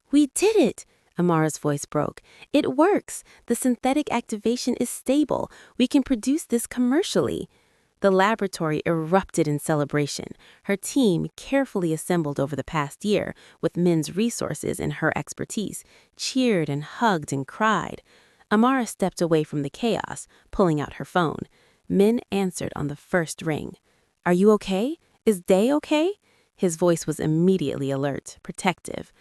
We did it! Amara's voice broke. It works. The synthetic activation is stable. We can produce this commercially. The laboratory erupted in celebration. Her team, carefully assembled over the past year, with Min's resources and her expertise, cheered and hugged and cried. Amara stepped away from the chaos, pulling out her phone. Min answered on the first ring. "Are you okay? Is Day okay?" His voice was immediately alert, protective.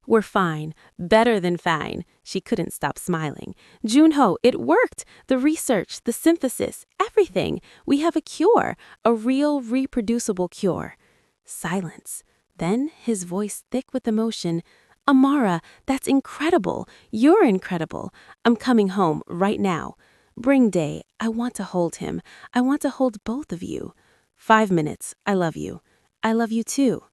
"We're fine. Better than fine." She couldn't stop smiling. "Junho, it worked. The research, the synthesis, everything. We have a cure, a real reproducible cure." Silence. Then his voice thick with emotion. "Amara, that's incredible. You're incredible. I'm coming home right now. Bring Day. I want to hold him. I want to hold both of you. 5 minutes. I love you. I love you too."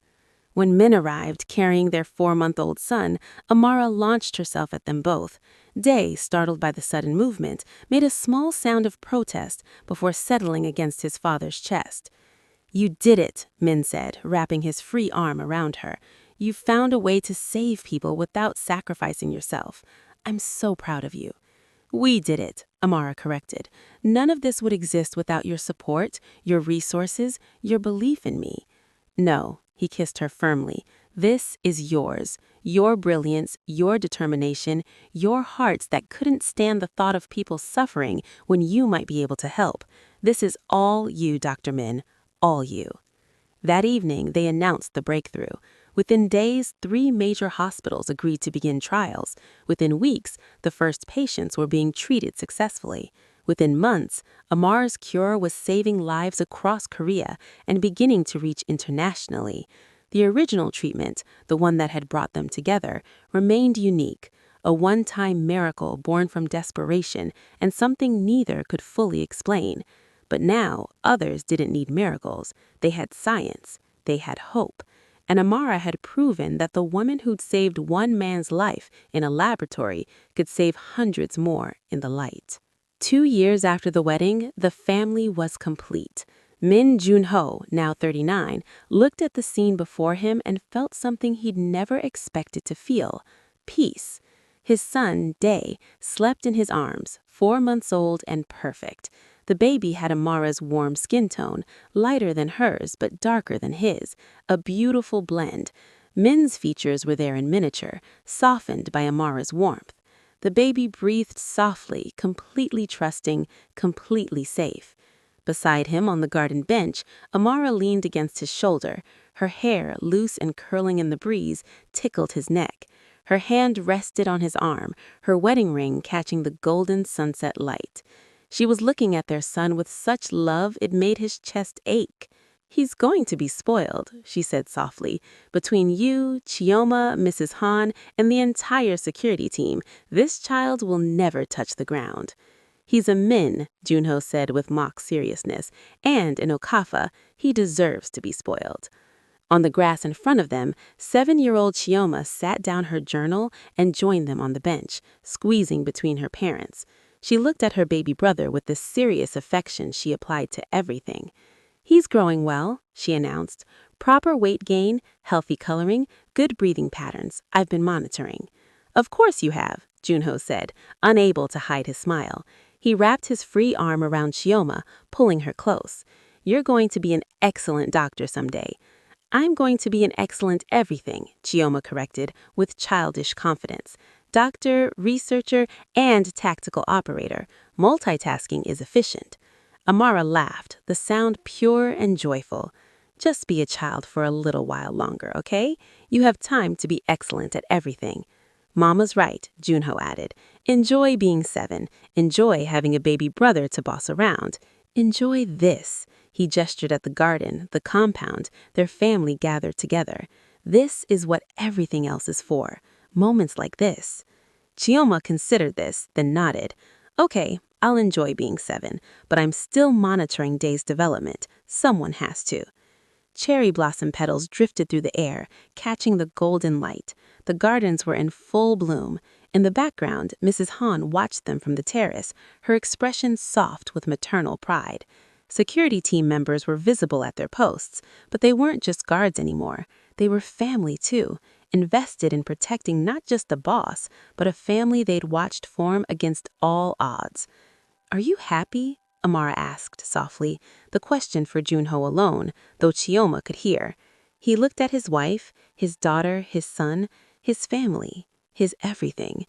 When Min arrived, carrying their 4-month-old son, Amara launched herself at them both. Day, startled by the sudden movement, made a small sound of protest before settling against his father's chest. "You did it," Min said, wrapping his free arm around her. "You found a way to save people without sacrificing yourself. I'm so proud of you." "We did it," Amara corrected. "None of this would exist without your support, your resources, your belief in me." "No." He kissed her firmly. "This is yours. Your brilliance, your determination, your hearts that couldn't stand the thought of people suffering when you might be able to help. This is all you, Dr. Min. All you." That evening, they announced the breakthrough. Within days, 3 major hospitals agreed to begin trials. Within weeks, the first patients were being treated successfully. Within months, Amara's cure was saving lives across Korea and beginning to reach internationally. The original treatment, the one that had brought them together, remained unique, a one-time miracle born from desperation and something neither could fully explain. But now, others didn't need miracles. They had science. They had hope. And Amara had proven that the woman who'd saved one man's life in a laboratory could save hundreds more in the light. 2 years after the wedding, the family was complete. Min Junho, now 39, looked at the scene before him and felt something he'd never expected to feel: peace. His son, Day, slept in his arms, 4 months old and perfect. The baby had Amara's warm skin tone, lighter than hers but darker than his, a beautiful blend. Min's features were there in miniature, softened by Amara's warmth. The baby breathed softly, completely trusting, completely safe. Beside him on the garden bench, Amara leaned against his shoulder. Her hair, loose and curling in the breeze, tickled his neck. Her hand rested on his arm, her wedding ring catching the golden sunset light. She was looking at their son with such love it made his chest ache. "He's going to be spoiled," she said softly. "Between you, Chioma, Mrs. Han, and the entire security team, this child will never touch the ground." "He's a Min," Junho said with mock seriousness, "and an Okafor. He deserves to be spoiled." On the grass in front of them, 7-year-old Chioma sat down her journal and joined them on the bench, squeezing between her parents. She looked at her baby brother with the serious affection she applied to everything. "He's growing well," she announced. "Proper weight gain, healthy coloring, good breathing patterns. I've been monitoring." "Of course you have," Junho said, unable to hide his smile. He wrapped his free arm around Chioma, pulling her close. "You're going to be an excellent doctor someday." "I'm going to be an excellent everything," Chioma corrected, with childish confidence. "Doctor, researcher, and tactical operator. Multitasking is efficient." Amara laughed, the sound pure and joyful. "Just be a child for a little while longer, okay? You have time to be excellent at everything." "Mama's right," Junho added. "Enjoy being 7. Enjoy having a baby brother to boss around. Enjoy this." He gestured at the garden, the compound, their family gathered together. "This is what everything else is for. Moments like this." Chioma considered this, then nodded. "Okay, I'll enjoy being 7, but I'm still monitoring Day's development. Someone has to." Cherry blossom petals drifted through the air, catching the golden light. The gardens were in full bloom. In the background, Mrs. Han watched them from the terrace, her expression soft with maternal pride. Security team members were visible at their posts, but they weren't just guards anymore. They were family, too. invested in protecting not just the boss, but a family they'd watched form against all odds. "Are you happy?" Amara asked softly, the question for Junho alone, though Chioma could hear. He looked at his wife, his daughter, his son, his family, his everything.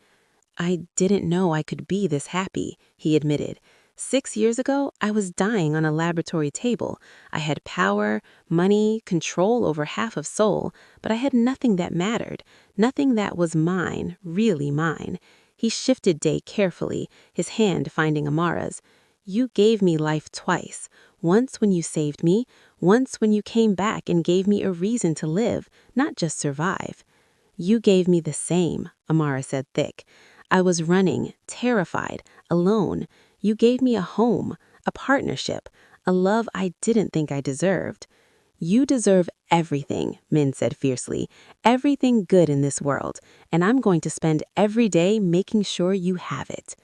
"I didn't know I could be this happy," he admitted. "6 years ago, I was dying on a laboratory table. I had power, money, control over half of Seoul, but I had nothing that mattered, nothing that was mine, really mine." He shifted Day carefully, his hand finding Amara's. "You gave me life twice. Once when you saved me, once when you came back and gave me a reason to live, not just survive." "You gave me the same," Amara said thick. "I was running, terrified, alone. You gave me a home, a partnership, a love I didn't think I deserved." "You deserve everything," Min said fiercely, "everything good in this world, and I'm going to spend every day making sure you have it."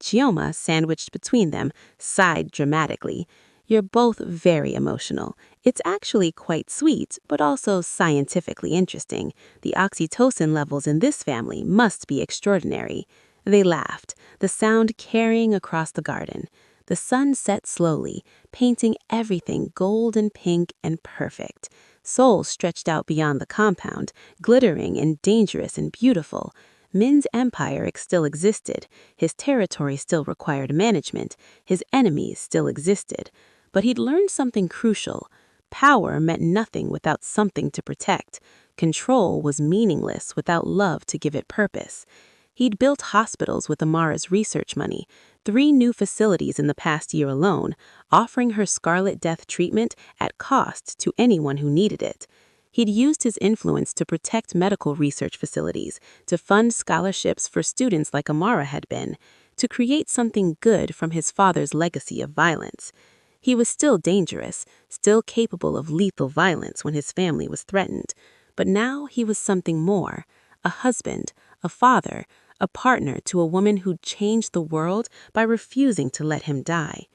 Chioma, sandwiched between them, sighed dramatically. "You're both very emotional. It's actually quite sweet, but also scientifically interesting. The oxytocin levels in this family must be extraordinary." They laughed, the sound carrying across the garden. The sun set slowly, painting everything gold and pink and perfect. Seoul stretched out beyond the compound, glittering and dangerous and beautiful. Min's empire still existed, his territory still required management, his enemies still existed. But he'd learned something crucial. Power meant nothing without something to protect. Control was meaningless without love to give it purpose. He'd built hospitals with Amara's research money, 3 new facilities in the past year alone, offering her Scarlet Death treatment at cost to anyone who needed it. He'd used his influence to protect medical research facilities, to fund scholarships for students like Amara had been, to create something good from his father's legacy of violence. He was still dangerous, still capable of lethal violence when his family was threatened. But now he was something more, a husband, a father, a partner to a woman who'd changed the world by refusing to let him die.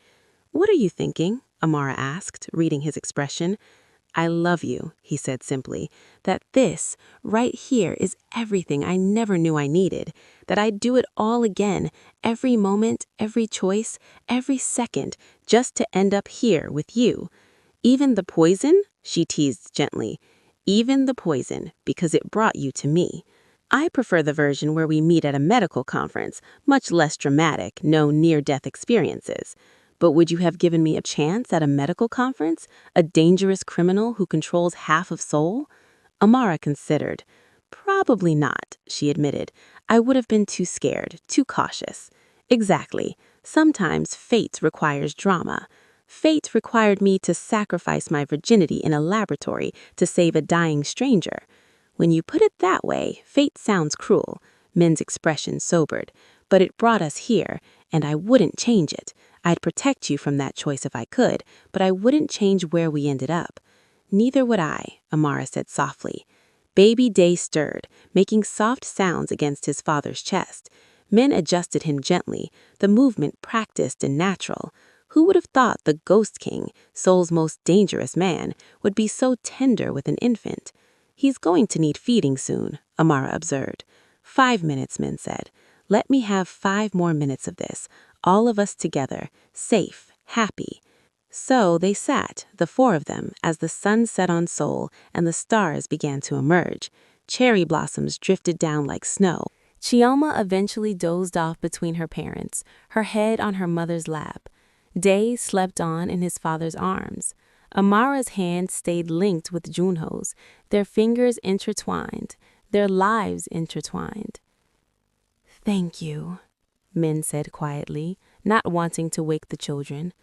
"What are you thinking?" Amara asked, reading his expression. "I love you," he said simply, "that this, right here, is everything I never knew I needed, that I'd do it all again, every moment, every choice, every second, just to end up here with you. Even the poison," she teased gently, "even the poison, because it brought you to me. I prefer the version where we meet at a medical conference, much less dramatic, no near-death experiences. But would you have given me a chance at a medical conference? A dangerous criminal who controls half of Seoul?" Amara considered. "Probably not," she admitted. "I would have been too scared, too cautious." "Exactly. Sometimes fate requires drama. Fate required me to sacrifice my virginity in a laboratory to save a dying stranger." "When you put it that way, fate sounds cruel." Min's expression sobered. "But it brought us here, and I wouldn't change it. I'd protect you from that choice if I could, but I wouldn't change where we ended up." "Neither would I," Amara said softly. Baby Day stirred, making soft sounds against his father's chest. Min adjusted him gently, the movement practiced and natural. Who would have thought the Ghost King, Seoul's most dangerous man, would be so tender with an infant? "He's going to need feeding soon," Amara observed. 5 minutes, Min said. "Let me have 5 more minutes of this, all of us together, safe, happy." So they sat, the 4 of them, as the sun set on Seoul and the stars began to emerge. Cherry blossoms drifted down like snow. Chioma eventually dozed off between her parents, her head on her mother's lap. Day slept on in his father's arms. Amara's hand stayed linked with Junho's, their fingers intertwined, their lives intertwined. "Thank you," Min said quietly, not wanting to wake the children.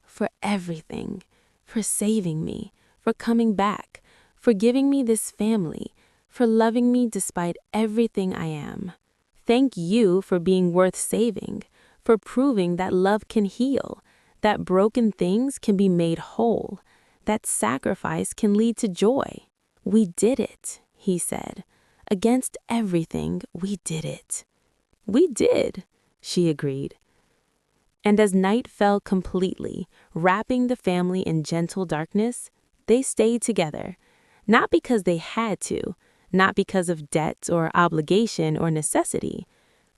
"For everything, for saving me, for coming back, for giving me this family, for loving me despite everything I am. Thank you for being worth saving, for proving that love can heal, that broken things can be made whole, that sacrifice can lead to joy. We did it," he said. "Against everything, we did it." "We did," she agreed. And as night fell completely, wrapping the family in gentle darkness, they stayed together. Not because they had to, not because of debt or obligation or necessity,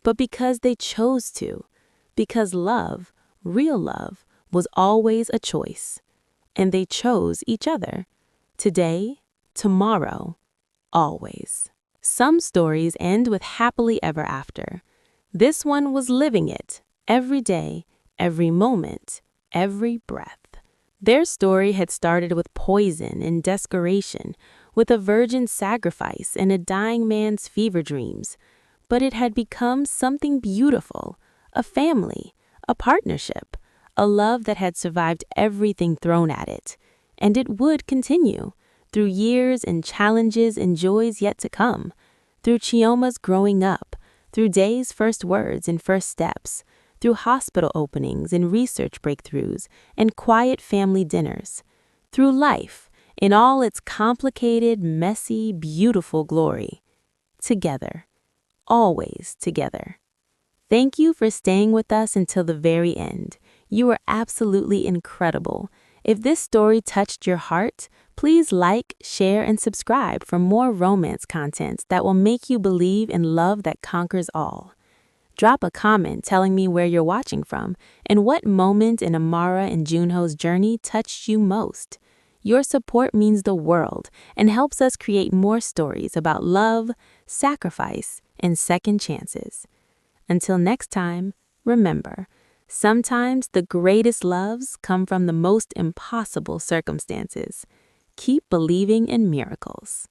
but because they chose to, because love, real love, was always a choice. And they chose each other. Today, tomorrow, always. Some stories end with happily ever after. This one was living it, every day, every moment, every breath. Their story had started with poison and desperation, with a virgin's sacrifice and a dying man's fever dreams. But it had become something beautiful, a family, a partnership, a love that had survived everything thrown at it. And it would continue, through years and challenges and joys yet to come, through Chioma's growing up, through Day's first words and first steps, through hospital openings and research breakthroughs and quiet family dinners, through life in all its complicated, messy, beautiful glory. Together, always together. Thank you for staying with us until the very end. You are absolutely incredible. If this story touched your heart, please like, share, and subscribe for more romance content that will make you believe in love that conquers all. Drop a comment telling me where you're watching from and what moment in Amara and Junho's journey touched you most. Your support means the world and helps us create more stories about love, sacrifice, and second chances. Until next time, remember, sometimes the greatest loves come from the most impossible circumstances. Keep believing in miracles.